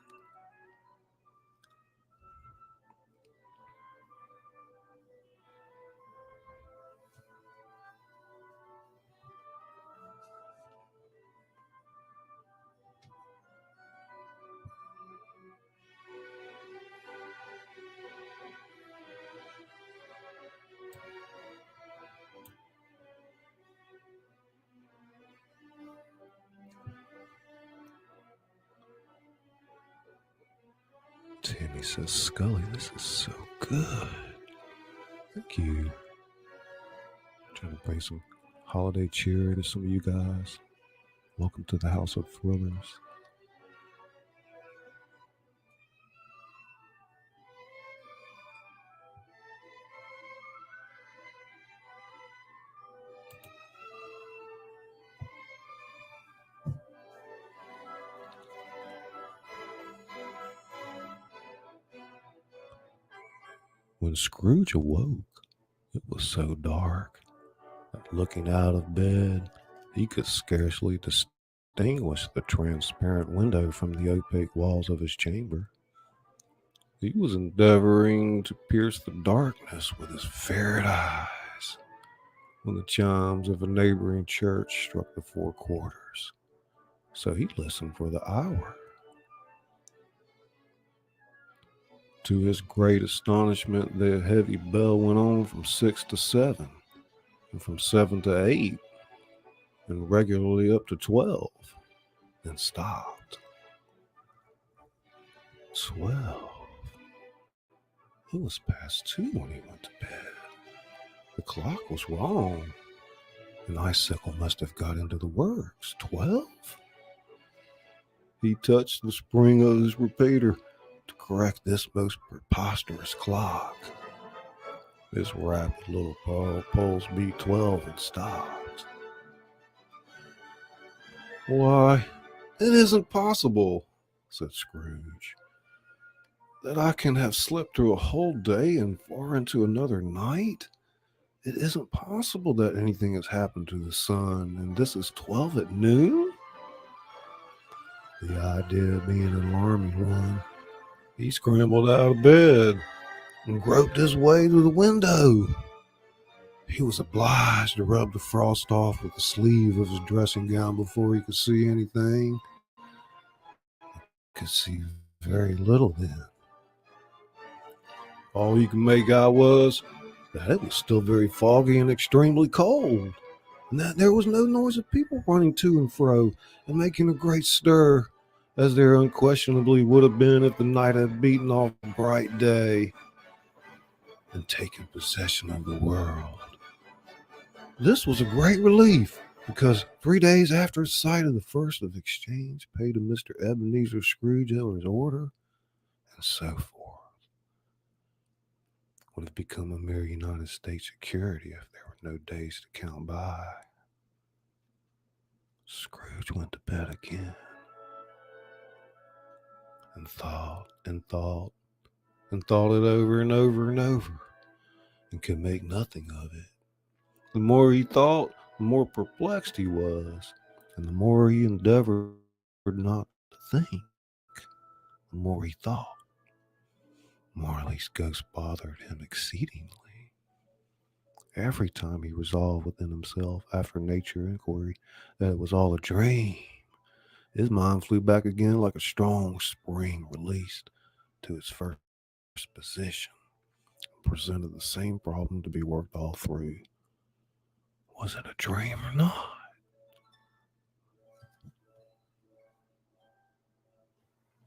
Tammy says, Scully, this is so good. Thank you. Trying to bring some holiday cheer to some of you guys. Welcome to the House of Thrillers. When Scrooge awoke, it was so dark that looking out of bed, he could scarcely distinguish the transparent window from the opaque walls of his chamber. He was endeavoring to pierce the darkness with his ferret eyes when the chimes of a neighboring church struck the 4 quarters. So he listened for the hour. To his great astonishment, the heavy bell went on from 6 to 7, and from 7 to 8, and regularly up to 12, and stopped. 12. It was past 2 when he went to bed. The clock was wrong. An icicle must have got into the works. 12? He touched the spring of his repeater to correct this most preposterous clock. This rapid little pulse beat 12 and stopped. Why, it isn't possible, said Scrooge, that I can have slept through a whole day and far into another night. It isn't possible that anything has happened to the sun, and this is 12 at noon? The idea being an alarming one, he scrambled out of bed and groped his way to the window. He was obliged to rub the frost off with the sleeve of his dressing gown before he could see anything. He could see very little then. All he could make out was that it was still very foggy and extremely cold, and that there was no noise of people running to and fro and making a great stir, as there unquestionably would have been if the night had beaten off a bright day and taken possession of the world. This was a great relief, because 3 days after the sight of the first of exchange paid to Mr. Ebenezer Scrooge on his order, and so forth. would have become a mere United States security if there were no days to count by. Scrooge went to bed again and thought and thought and thought it over and over and over and could make nothing of it. The more he thought, the more perplexed he was, and the more he endeavored not to think, the more he thought. Marley's ghost bothered him exceedingly. Every time he resolved within himself, after nature inquiry, that it was all a dream, his mind flew back again like a strong spring released to its first position, and presented the same problem to be worked all through. Was it a dream or not?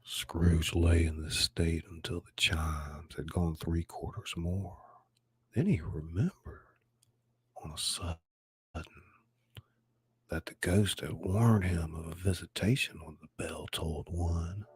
Scrooge lay in this state until the chimes had gone 3/4 more. Then he remembered on a sudden that the ghost had warned him of a visitation when the bell tolled 1.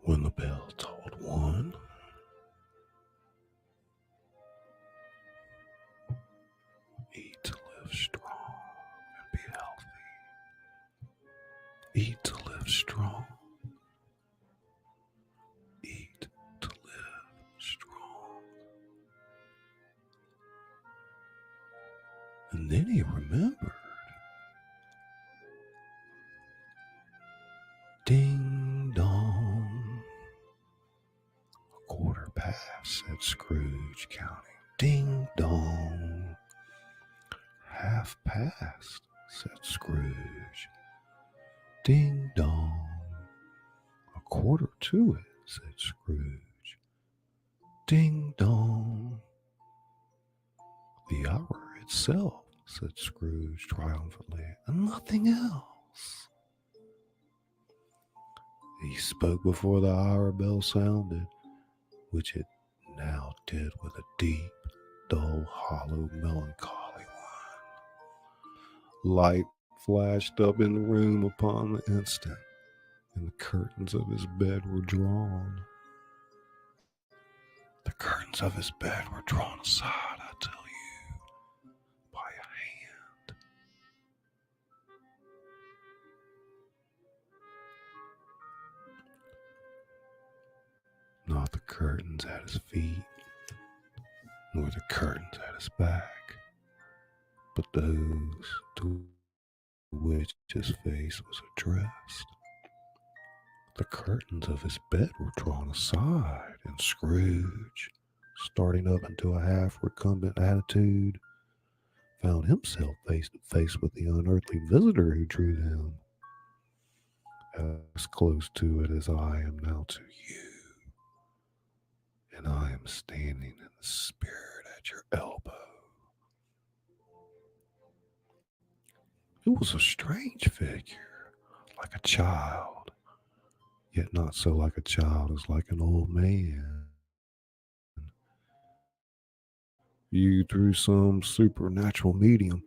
When the bell tolled 1, eat to live strong and be healthy. Eat to live strong. Eat to live strong. And then he remembered. Ding dong. 1/4 past, said Scrooge, counting. Ding dong. 1/2 past, said Scrooge. Ding dong. 1/4 to it, said Scrooge. Ding dong. The hour itself, said Scrooge triumphantly, and nothing else. He spoke before the hour bell sounded, which it now did with a deep, dull, hollow, melancholy one. Light flashed up in the room upon the instant, and the curtains of his bed were drawn. The curtains of his bed were drawn aside, I tell you, by a hand. Not the curtains at his feet, nor the curtains at his back, but those to which his face was addressed. The curtains of his bed were drawn aside, and Scrooge, starting up into a half-recumbent attitude, found himself face to face with the unearthly visitor who drew him, as close to it as I am now to you. And I am standing in the spirit at your elbow. It was a strange figure, like a child, yet not so like a child as like an old man. Viewed through some supernatural medium,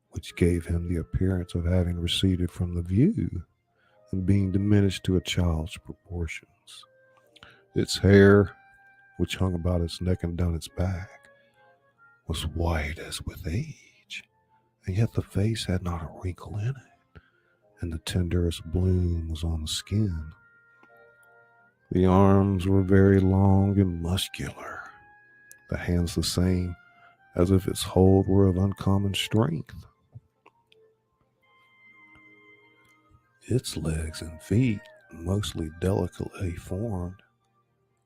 which gave him the appearance of having receded from the view and being diminished to a child's proportions. Its hair, which hung about its neck and down its back, was white as with age, and yet the face had not a wrinkle in it, and the tenderest bloom was on the skin. The arms were very long and muscular, the hands the same, as if its hold were of uncommon strength. Its legs and feet, mostly delicately formed,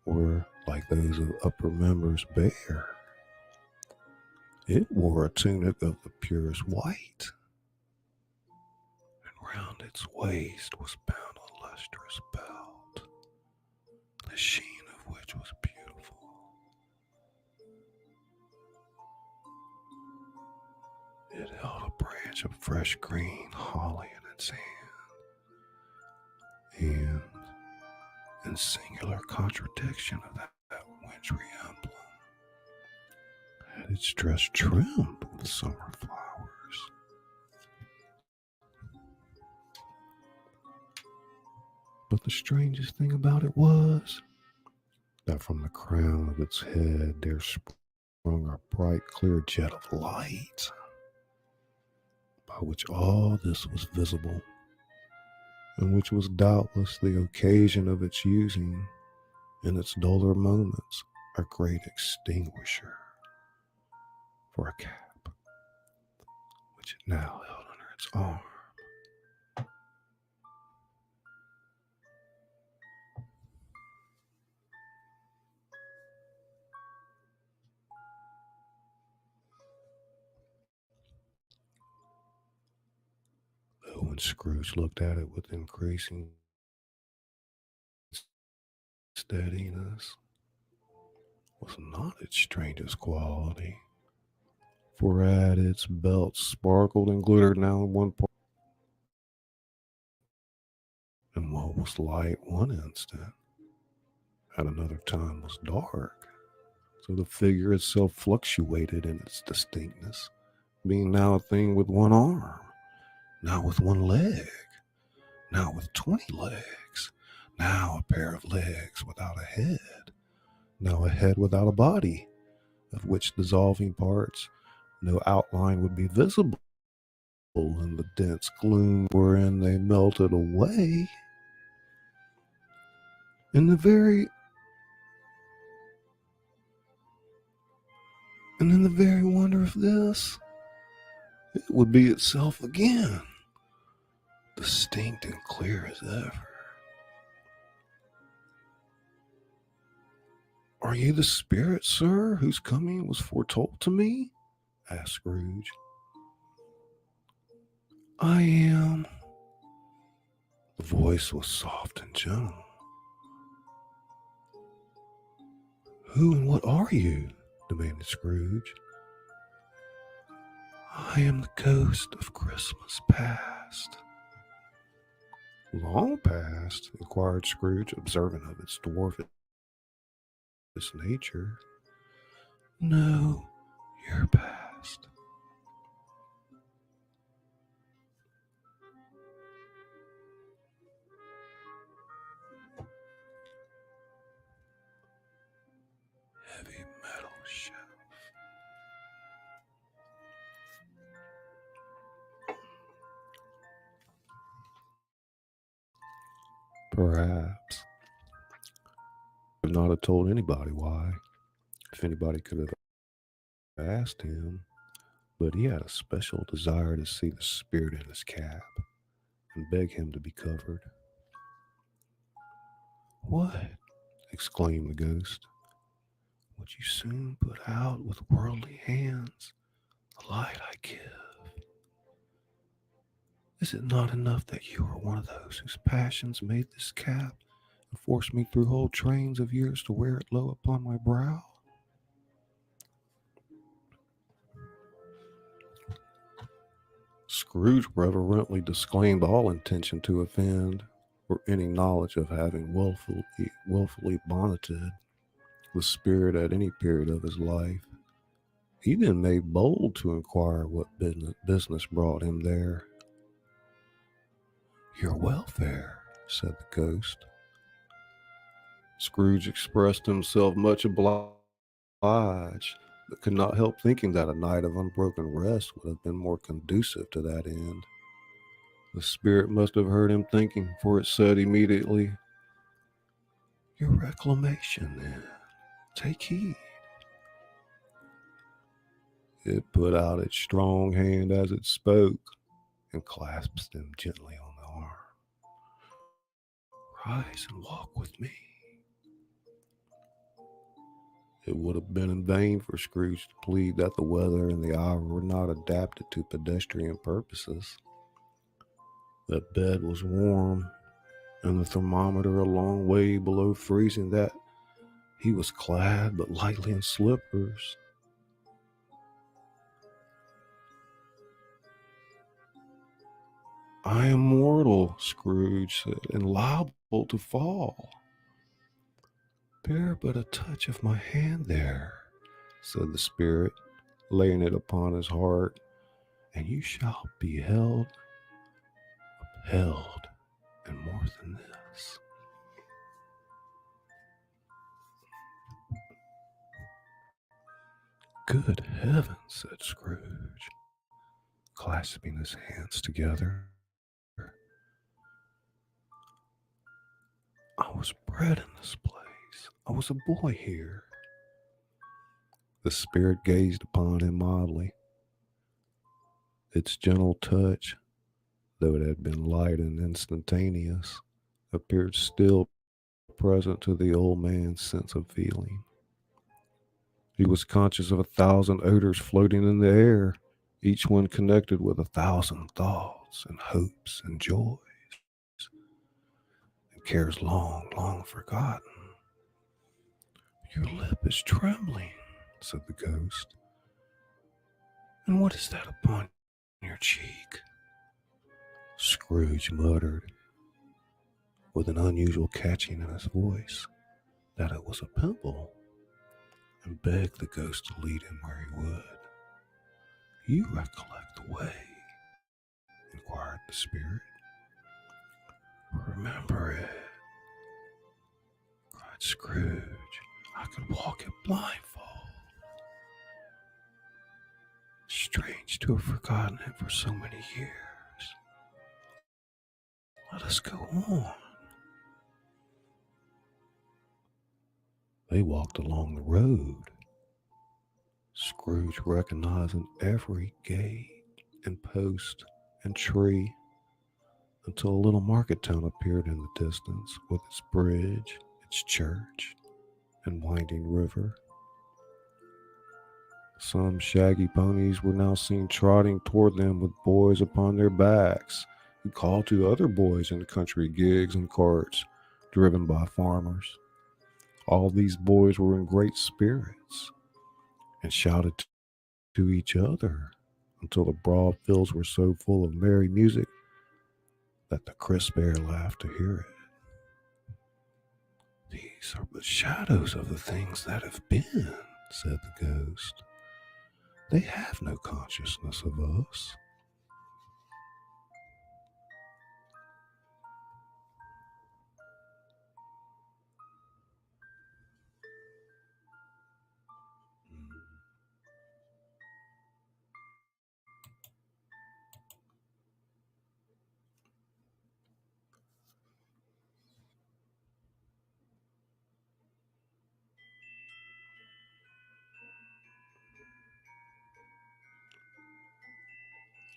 were, like those of upper members, bare. It wore a tunic of the purest white, and round its waist was bound a lustrous belt, the sheen of which was beautiful. It held a branch of fresh green holly in its hand, and, in singular contradiction of that wintry emblem, had its dress trimmed with summer flowers. But the strangest thing about it was that from the crown of its head there sprung a bright, clear jet of light, by which all this was visible, and which was doubtless the occasion of its using, in its duller moments, a great extinguisher for a cap, which it now held under its arm. Though when Scrooge looked at it with increasing steadiness, was not its strangest quality, for at its belt sparkled and glittered now in one part, and what was light one instant, at another time was dark. So the figure itself fluctuated in its distinctness, being now a thing with one arm, now with one leg, now with 20 legs, now a pair of legs without a head, now a head without a body, of which dissolving parts no outline would be visible in the dense gloom wherein they melted away. And in the very wonder of this, it would be itself again, distinct and clear as ever. "Are you the spirit, sir, whose coming was foretold to me?" asked Scrooge. "I am." The voice was soft and gentle. "Who and what are you?" demanded Scrooge. "I am the ghost of Christmas past." "Long past?" inquired Scrooge, observant of its dwarfish nature. "No, your past." Heavy metal shelf. Perhaps. I would not have told anybody why, if anybody could have asked him, but he had a special desire to see the spirit in his cap and beg him to be covered. "What?" exclaimed the ghost. "Would you soon put out with worldly hands the light I give? Is it not enough that you are one of those whose passions made this cap and forced me through whole trains of years to wear it low upon my brow?" Scrooge reverently disclaimed all intention to offend, or any knowledge of having willfully bonneted the spirit at any period of his life. He then made bold to inquire what business brought him there. "Your welfare," said the ghost. Scrooge expressed himself much obliged, but could not help thinking that a night of unbroken rest would have been more conducive to that end. The spirit must have heard him thinking, for it said immediately, "Your reclamation, then. Take heed." It put out its strong hand as it spoke and clasped him gently on the arm. "Rise and walk with me." It would have been in vain for Scrooge to plead that the weather and the hour were not adapted to pedestrian purposes. The bed was warm, and the thermometer a long way below freezing, that he was clad but lightly in slippers. I am mortal, Scrooge said, and liable to fall. Bear but a touch of my hand there, said the spirit, laying it upon his heart, and you shall be upheld, and more than this. Good heavens, said Scrooge, clasping his hands together. I was bred in this place. I was a boy here. The spirit gazed upon him mildly. Its gentle touch, though it had been light and instantaneous, appeared still present to the old man's sense of feeling. He was conscious of 1,000 odors floating in the air, each one connected with 1,000 thoughts and hopes and joys and cares long, long forgotten. Your lip is trembling, said the ghost. And what is that upon your cheek? Scrooge muttered, with an unusual catching in his voice, that it was a pimple, and begged the ghost to lead him where he would. You recollect the way? Inquired the spirit. Remember it, cried Scrooge. I could walk it blindfold. Strange to have forgotten it for so many years. Let us go on. They walked along the road, Scrooge recognizing every gate and post and tree, until a little market town appeared in the distance with its bridge, its church, and winding river. Some shaggy ponies were now seen trotting toward them with boys upon their backs, who called to other boys in country gigs and carts driven by farmers. All these boys were in great spirits and shouted to each other until the broad fields were so full of merry music that the crisp air laughed to hear it. These are but shadows of the things that have been, said the ghost. They have no consciousness of us.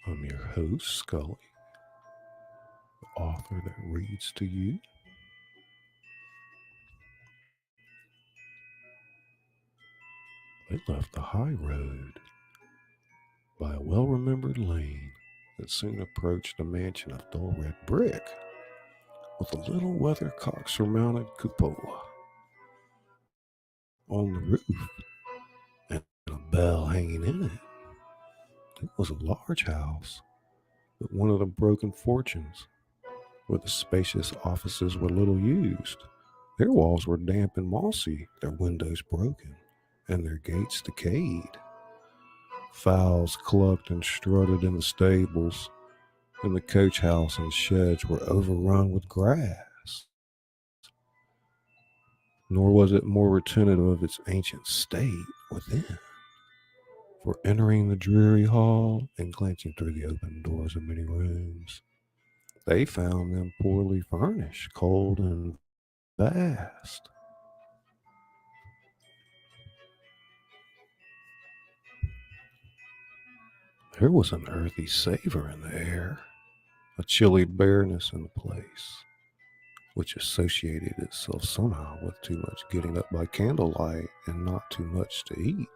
I'm your host, Scully, the author that reads to you. They left the high road by a well-remembered lane that soon approached a mansion of dull red brick with a little weathercock-surmounted cupola on the roof and a bell hanging in it. It was a large house, but one of the broken fortunes, where the spacious offices were little used. Their walls were damp and mossy, their windows broken, and their gates decayed. Fowls clucked and strutted in the stables, and the coach house and sheds were overrun with grass. Nor was it more retentive of its ancient state within. For entering the dreary hall and glancing through the open doors of many rooms, they found them poorly furnished, cold, and vast. There was an earthy savor in the air, a chilly bareness in the place, which associated itself somehow with too much getting up by candlelight and not too much to eat.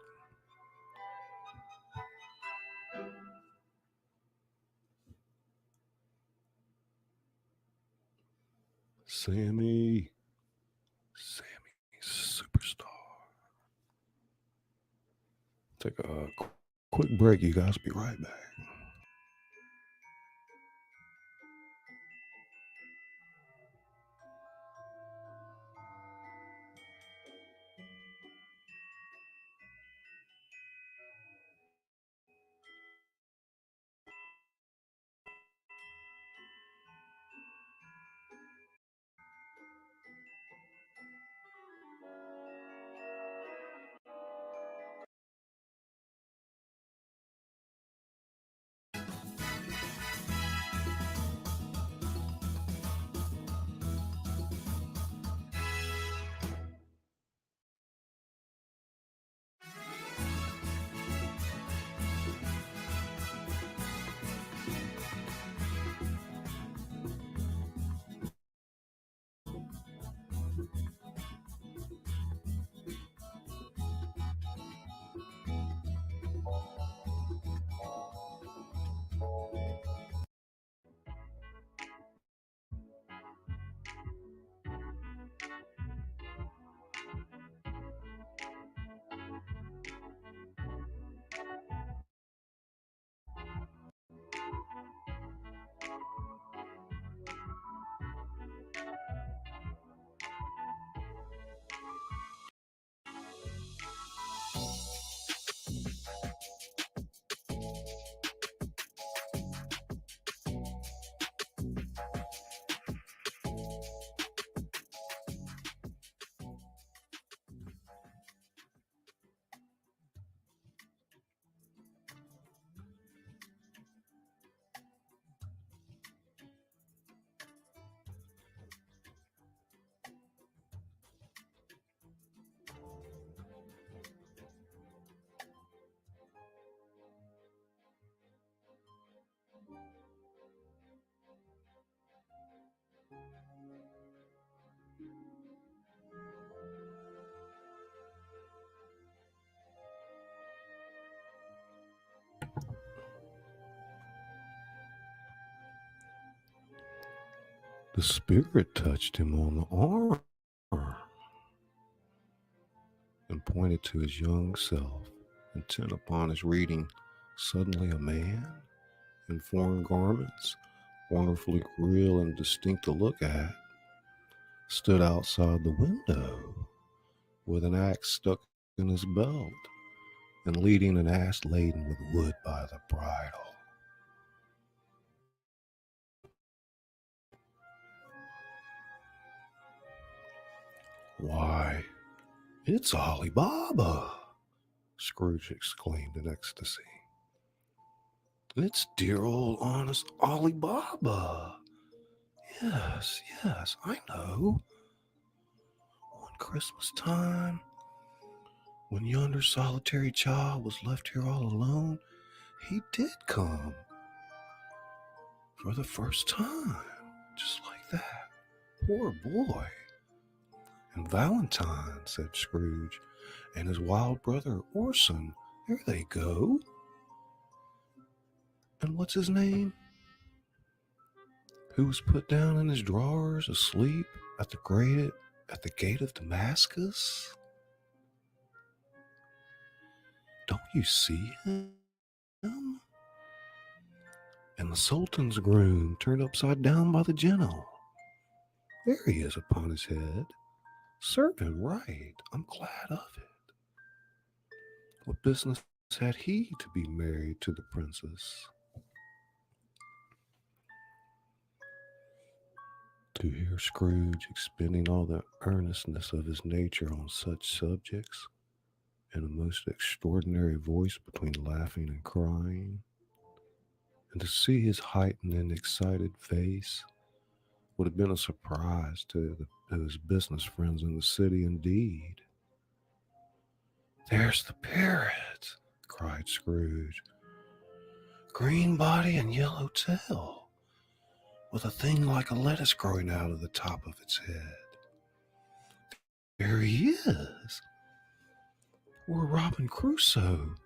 Sammy, superstar. Take a quick break, you guys. Be right back. The spirit touched him on the arm and pointed to his young self, intent upon his reading. Suddenly a man in foreign garments, wonderfully real and distinct to look at, stood outside the window with an axe stuck in his belt and leading an ass laden with wood by the bridle. "Why, it's Ali Baba!" Scrooge exclaimed in ecstasy. "It's dear old honest Ali Baba! Yes, yes, I know. One Christmas time, when yonder solitary child was left here all alone, he did come. For the first time, just like that. Poor boy." "And Valentine," said Scrooge, "and his wild brother Orson, there they go. And what's his name? Who was put down in his drawers, asleep at the gate of Damascus? Don't you see him? And the Sultan's groom turned upside down by the Jinnah. There he is upon his head. Serve him right. I'm glad of it. What business had he to be married to the princess?" To hear Scrooge expending all the earnestness of his nature on such subjects, in a most extraordinary voice between laughing and crying, and to see his heightened and excited face, would have been a surprise to his business friends in the city indeed. "There's the parrot!" cried Scrooge. "Green body and yellow tail, with a thing like a lettuce growing out of the top of its head. There he is! Poor Robin Crusoe,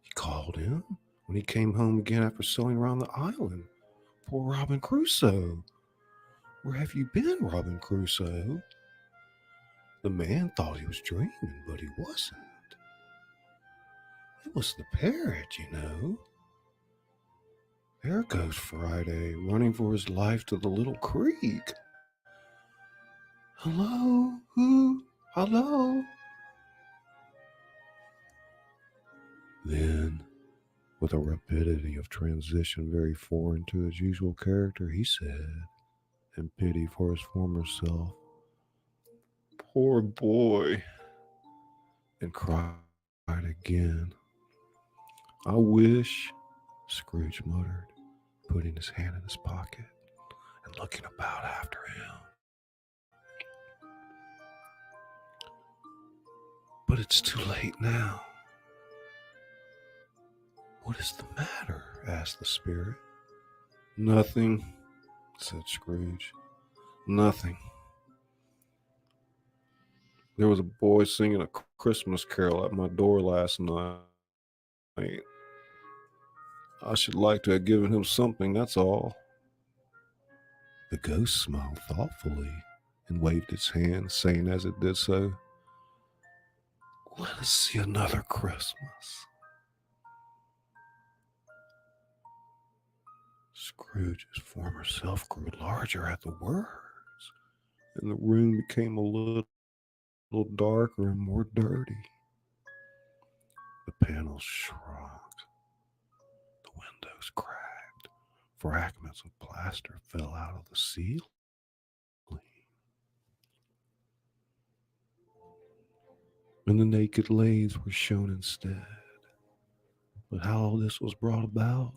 he called him when he came home again after sailing round the island. Poor Robin Crusoe! Where have you been, Robin Crusoe?" The man thought he was dreaming, but he wasn't. It was the parrot, you know. There goes Friday, running for his life to the little creek. "Hello, who? Hello?" Then, with a rapidity of transition very foreign to his usual character, he said, in pity for his former self, "Poor boy," and cried again. "I wish," Scrooge muttered, putting his hand in his pocket and looking about after him. "But it's too late now." "What is the matter?" asked the spirit. "Nothing," said Scrooge. "Nothing. There was a boy singing a Christmas carol at my door last night. I should like to have given him something, that's all." The ghost smiled thoughtfully and waved its hand, saying as it did so, "Let us see another Christmas." Scrooge's former self grew larger at the words, and the room became a little darker and more dirty. The panels shrunk, the windows cracked, fragments of plaster fell out of the ceiling, and the naked laths were shown instead. But how all this was brought about,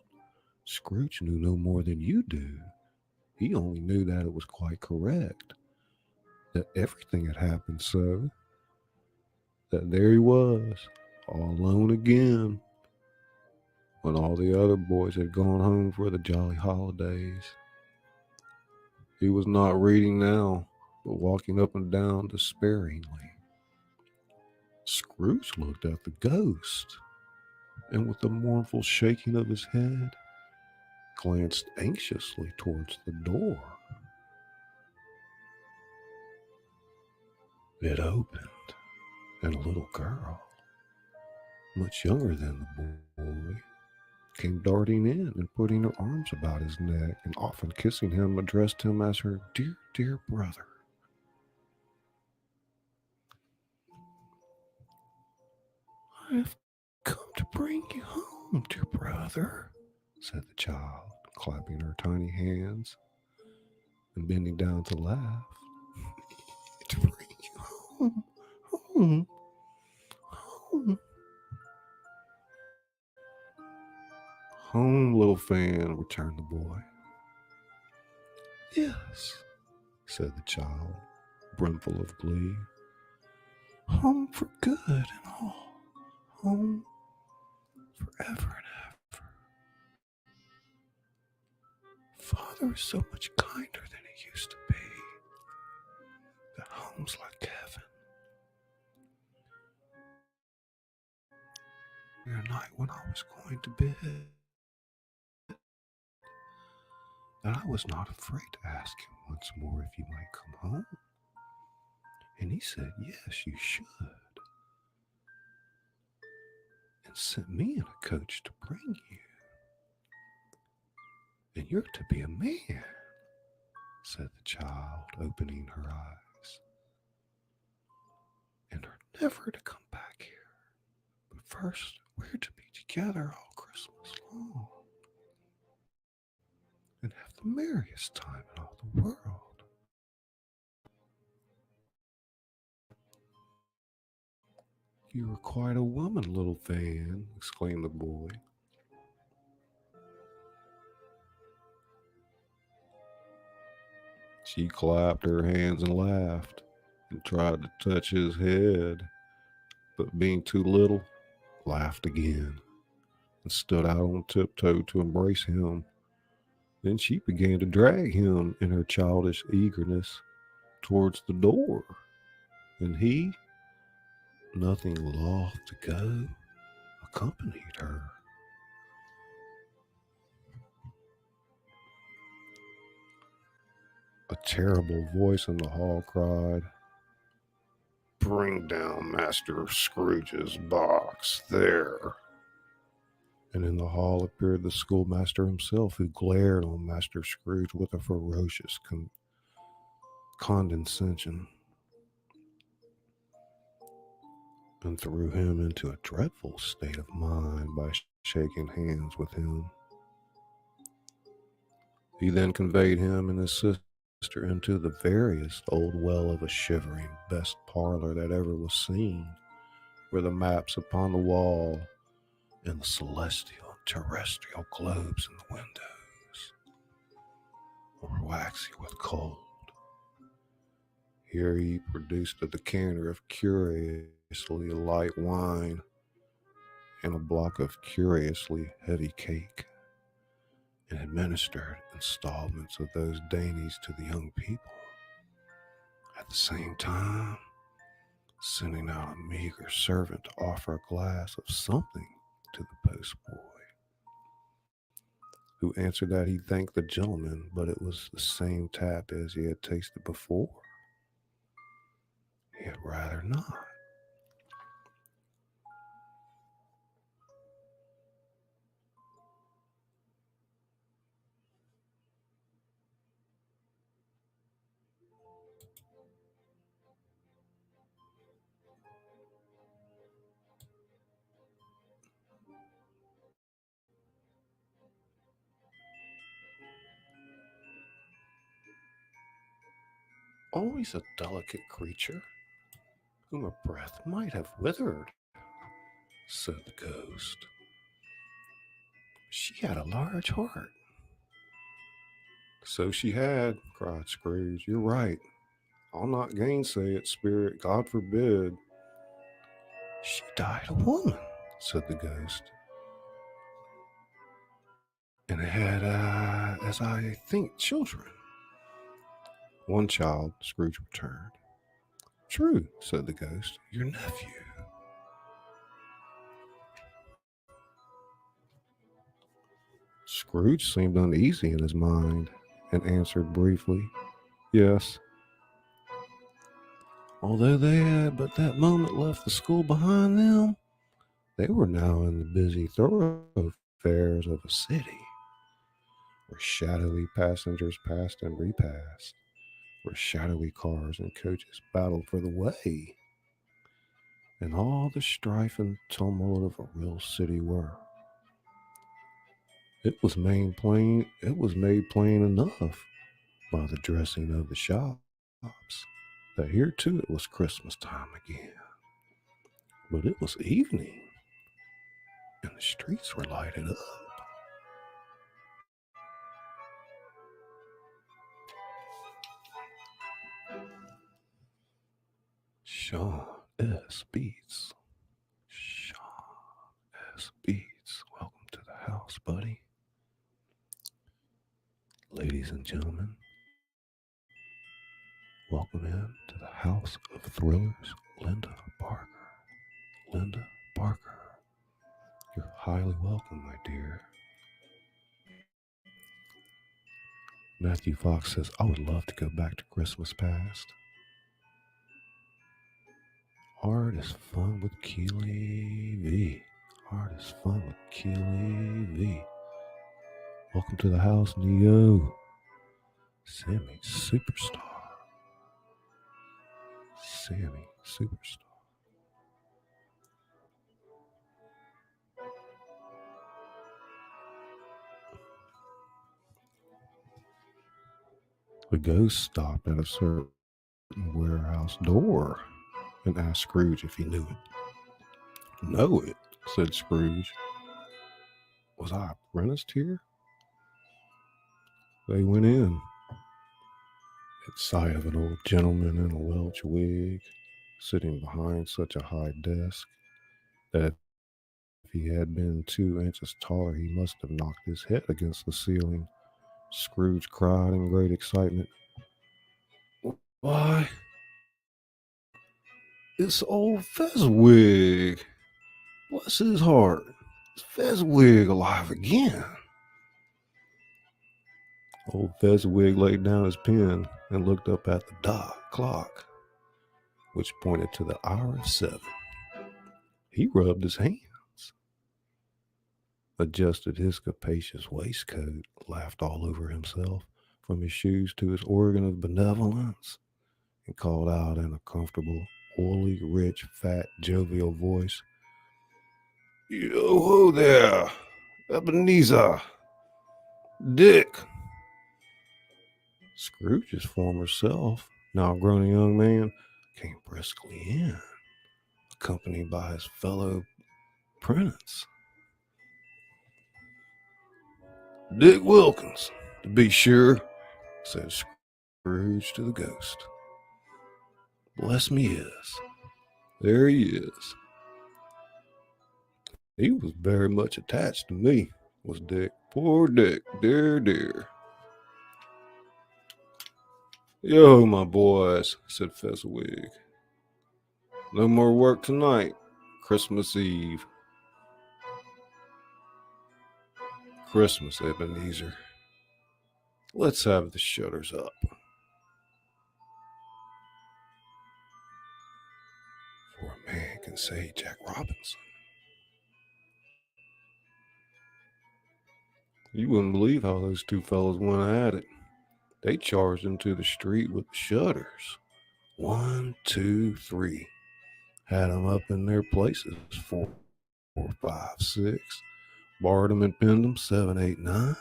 Scrooge knew no more than you do. He only knew that it was quite correct, that everything had happened so, that there he was, all alone again, when all the other boys had gone home for the jolly holidays. He was not reading now, but walking up and down despairingly. Scrooge looked at the ghost, and with a mournful shaking of his head, glanced anxiously towards the door. It opened, and a little girl, much younger than the boy, came darting in and putting her arms about his neck and often kissing him, addressed him as her dear, dear brother. "I have come to bring you home, dear brother," said the child, clapping her tiny hands and bending down to laugh. "To bring you home, home, home. Home, little fan," returned the boy. "Yes," said the child, brimful of glee. "Home for good and all. Home forever and ever. Father is so much kinder than he used to be. That home's like heaven." A night when I was going to bed, that I was not afraid to ask him once more if you might come home. And he said, "Yes, you should," and sent me in a coach to bring you. "And you're to be a man," said the child, opening her eyes, "and are never to come back here. But first, we're to be together all Christmas long and have the merriest time in all the world." "You are quite a woman, little Van," exclaimed the boy. She clapped her hands and laughed and tried to touch his head, but being too little, laughed again and stood out on tiptoe to embrace him. Then she began to drag him in her childish eagerness towards the door, and he, nothing loth to go, accompanied her. A terrible voice in the hall cried, "Bring down Master Scrooge's box there." And in the hall appeared the schoolmaster himself, who glared on Master Scrooge with a ferocious condescension and threw him into a dreadful state of mind by shaking hands with him. He then conveyed him and his sister into the veriest old well of a shivering best parlor that ever was seen, where the maps upon the wall and the celestial and terrestrial globes in the windows were waxy with cold. Here he produced a decanter of curiously light wine and a block of curiously heavy cake, and administered installments of those dainties to the young people, at the same time sending out a meager servant to offer a glass of something to the postboy, who answered that he thanked the gentleman, but it was the same tap as he had tasted before. He had rather not. Always a delicate creature, whom a breath might have withered, said the ghost. She had a large heart. So she had, cried Scrooge. You're right. I'll not gainsay it, spirit. God forbid. She died a woman, said the ghost, and had, as I think, children. One child, Scrooge returned. True, said the ghost, your nephew. Scrooge seemed uneasy in his mind and answered briefly, "Yes." Although they had but that moment left the school behind them, they were now in the busy thoroughfares of a city, where shadowy passengers passed and repassed, where shadowy cars and coaches battled for the way, and all the strife and tumult of a real city were. It was made plain enough by the dressing of the shops that here too it was Christmas time again. But it was evening, and the streets were lighted up. Sean S. Beats. Sean S. Beats. Welcome to the house, buddy. Ladies and gentlemen, welcome in to the house of thrillers, Linda Parker. Linda Parker. You're highly welcome, my dear. Matthew Fox says, I would love to go back to Christmas past. Art is fun with Keely V. Art is fun with Keely V. Welcome to the house, Neo. Sammy Superstar. Sammy Superstar. The ghost stopped at a certain warehouse door and asked Scrooge if he knew it. Know it, said Scrooge. Was I apprenticed here? They went in. At sight of an old gentleman in a Welsh wig sitting behind such a high desk that if he had been 2 inches taller, he must have knocked his head against the ceiling. Scrooge cried in great excitement, "Why, it's old Fezziwig! Bless his heart! It's Fezziwig alive again!" Old Fezziwig laid down his pen and looked up at the clock, which pointed to the hour of 7. He rubbed his hands, adjusted his capacious waistcoat, laughed all over himself, from his shoes to his organ of benevolence, and called out in a comfortable, oily, rich, fat, jovial voice, "Yo-ho there, Ebenezer! Dick!" Scrooge's former self, now grown a young man, came briskly in, accompanied by his fellow apprentice, "Dick Wilkins, to be sure," said Scrooge to the ghost. "Bless me, yes. There he is. He was very much attached to me, was Dick. Poor Dick, dear, dear." "Yo, my boys," said Fezziwig. "No more work tonight. Christmas Eve." "Christmas, Ebenezer. Let's have the shutters up." For a man can say Jack Robinson. You wouldn't believe how those two fellows went at it. They charged into the street with the shutters. 1, 2, 3. Had them up in their places. 4, 5, 6. Barred them and pinned them. 7, 8, 9.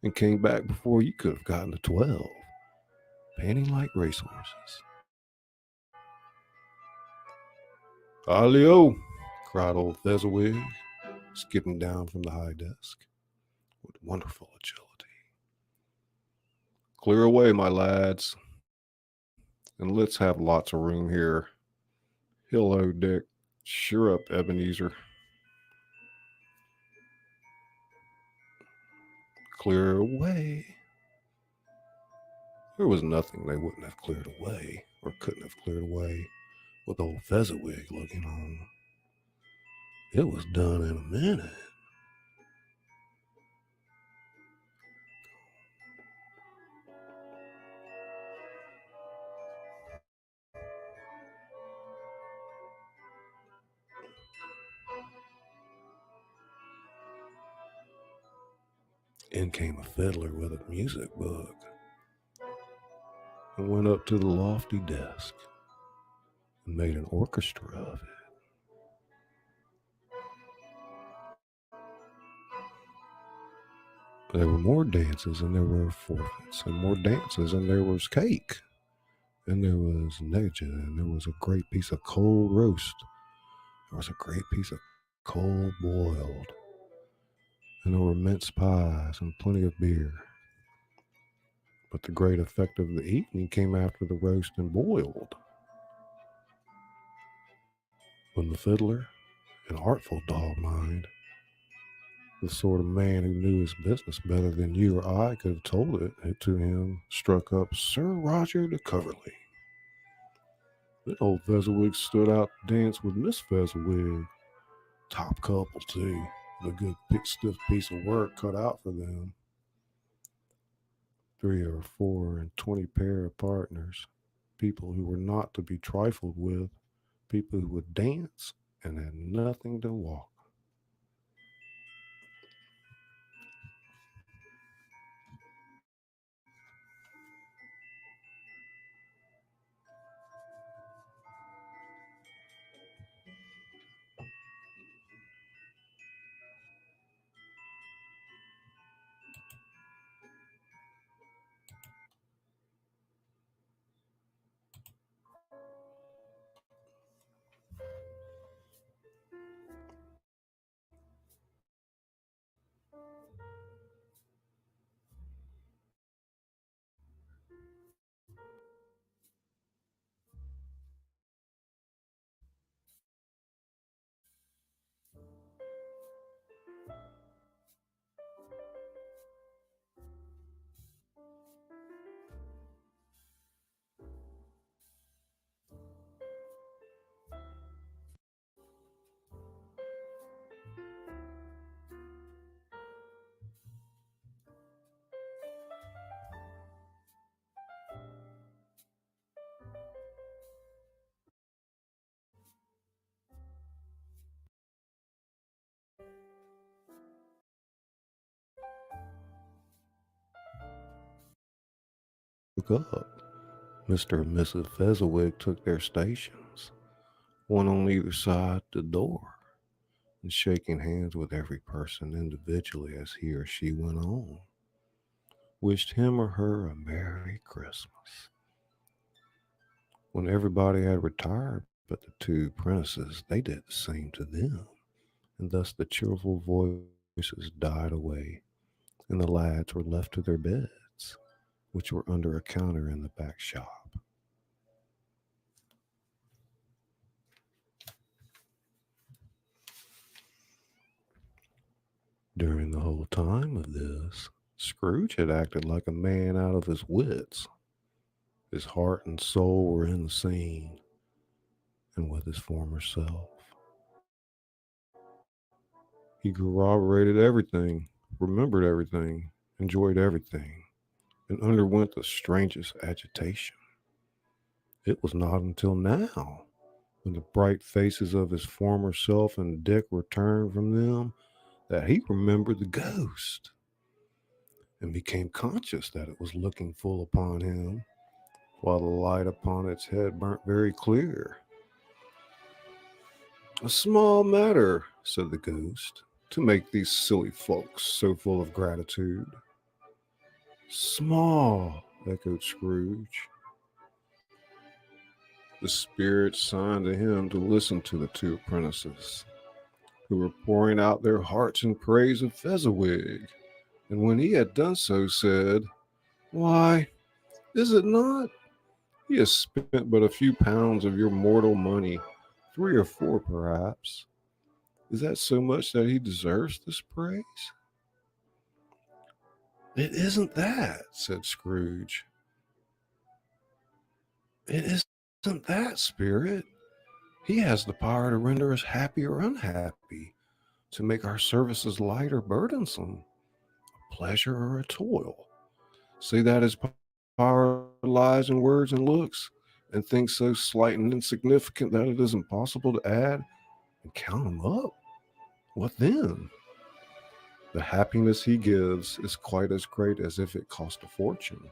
And came back before you could have gotten to 12. Panting like racehorses. "Alio!" cried old Fezziwig, skipping down from the high desk with wonderful agility. "Clear away, my lads, and let's have lots of room here. Hello, Dick. Sure up, Ebenezer. Clear away." There was nothing they wouldn't have cleared away, or couldn't have cleared away, with old Fezziwig looking on. It was done in a minute. In came a fiddler with a music book and went up to the lofty desk and made an orchestra of it. There were more dances and there were forfeits, and more dances and there was cake, and there was neja, and there was a great piece of cold roast. There was a great piece of cold boiled, and there were mince pies and plenty of beer. But the great effect of the evening came after the roast and boiled, when the fiddler, an artful dog mind, the sort of man who knew his business better than you or I could have told it to him, struck up Sir Roger de Coverley. Then old Fezziwig stood out to dance with Miss Fezziwig. Top couple, too. A good stiff piece of work cut out for them. 3 or 4 and 20 pair of partners. People who were not to be trifled with. People who would dance and had nothing to walk. Look up. Mr. and Mrs. Fezziwig took their stations, one on either side the door, and shaking hands with every person individually as he or she went on, wished him or her a Merry Christmas. When everybody had retired but the 2 apprentices, they did the same to them, and thus the cheerful voices died away, and the lads were left to their beds, which were under a counter in the back shop. During the whole time of this, Scrooge had acted like a man out of his wits. His heart and soul were in the scene, and with his former self. He corroborated everything, remembered everything, enjoyed everything, and underwent the strangest agitation. It was not until now, when the bright faces of his former self and Dick returned from them, that he remembered the ghost, and became conscious that it was looking full upon him, while the light upon its head burnt very clear. "A small matter," said the ghost, "to make these silly folks so full of gratitude." "Small," echoed Scrooge. The spirit signed to him to listen to the 2 apprentices, who were pouring out their hearts in praise of Fezziwig, and when he had done so, said, "Why, is it not? He has spent but a few pounds of your mortal money, 3 or 4 perhaps. Is that so much that he deserves this praise?" "It isn't that," said Scrooge. "It isn't that, Spirit. He has the power to render us happy or unhappy, to make our services light or burdensome, a pleasure or a toil. Say that his power lies in words and looks, and things so slight and insignificant that it is impossible to add and count them up. What then?" The happiness he gives is quite as great as if it cost a fortune.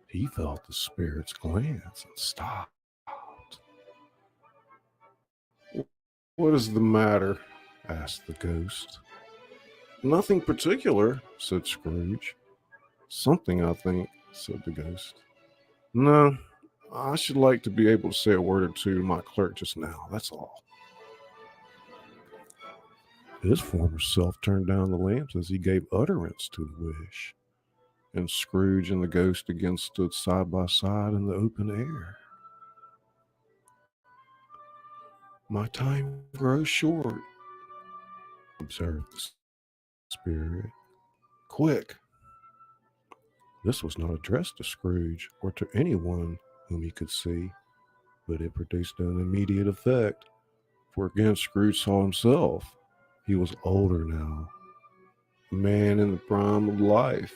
He felt the spirit's glance and stopped. What is the matter? Asked the ghost. Nothing particular, said Scrooge. Something, I think, said the ghost. No, I should like to be able to say a word or two to my clerk just now, that's all. His former self turned down the lamps as he gave utterance to the wish, and Scrooge and the ghost again stood side by side in the open air. My time grows short, observed the spirit. Quick! This was not addressed to Scrooge or to anyone whom he could see, but it produced an immediate effect, for again Scrooge saw himself. He was older now, a man in the prime of life.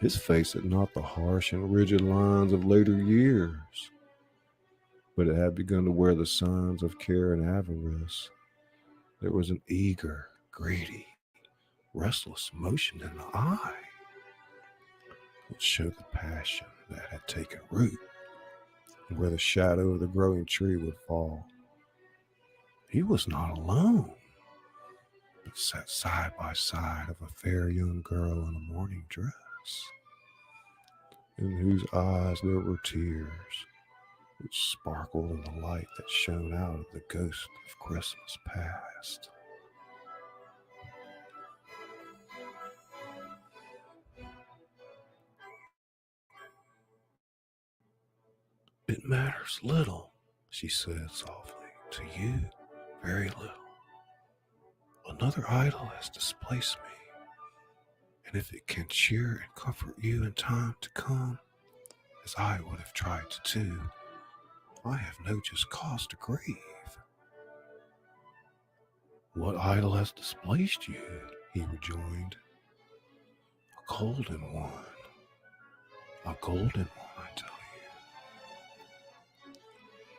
His face had not the harsh and rigid lines of later years, but it had begun to wear the signs of care and avarice. There was an eager, greedy, restless motion in the eye, which showed the passion that had taken root, and where the shadow of the growing tree would fall. He was not alone, but sat side by side of a fair young girl in a morning dress, in whose eyes there were tears, which sparkled in the light that shone out of the ghost of Christmas past. It matters little, she said softly, to you, very little. Another idol has displaced me, and if it can cheer and comfort you in time to come, as I would have tried to do, I have no just cause to grieve. What idol has displaced you? He rejoined. A golden one. A golden one, I tell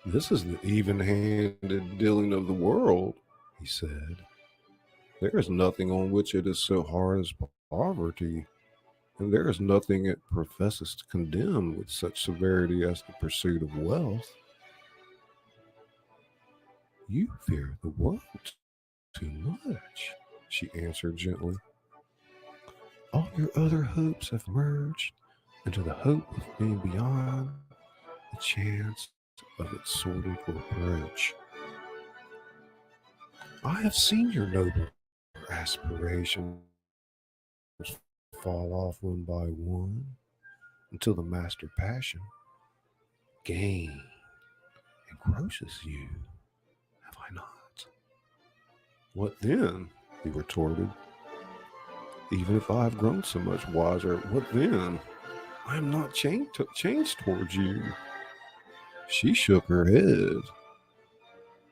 you. This is the even-handed dealing of the world, he said. There is nothing on which it is so hard as poverty, and there is nothing it professes to condemn with such severity as the pursuit of wealth. You fear the world too much, she answered gently. All your other hopes have merged into the hope of being beyond the chance of its sordid reproach. I have seen your noble aspirations fall off one by one until the master passion, gain, engrosses you. Have I not? What then? He retorted. Even if I have grown so much wiser, what then? I am not changed towards you. She shook her head.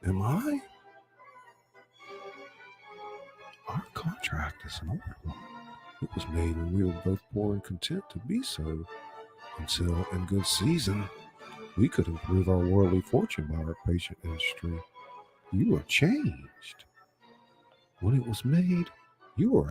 Am I? Our contract is an old one. It was made when we were both poor and content to be so, until, in good season, we could improve our worldly fortune by our patient industry. You are changed. When it was made, you were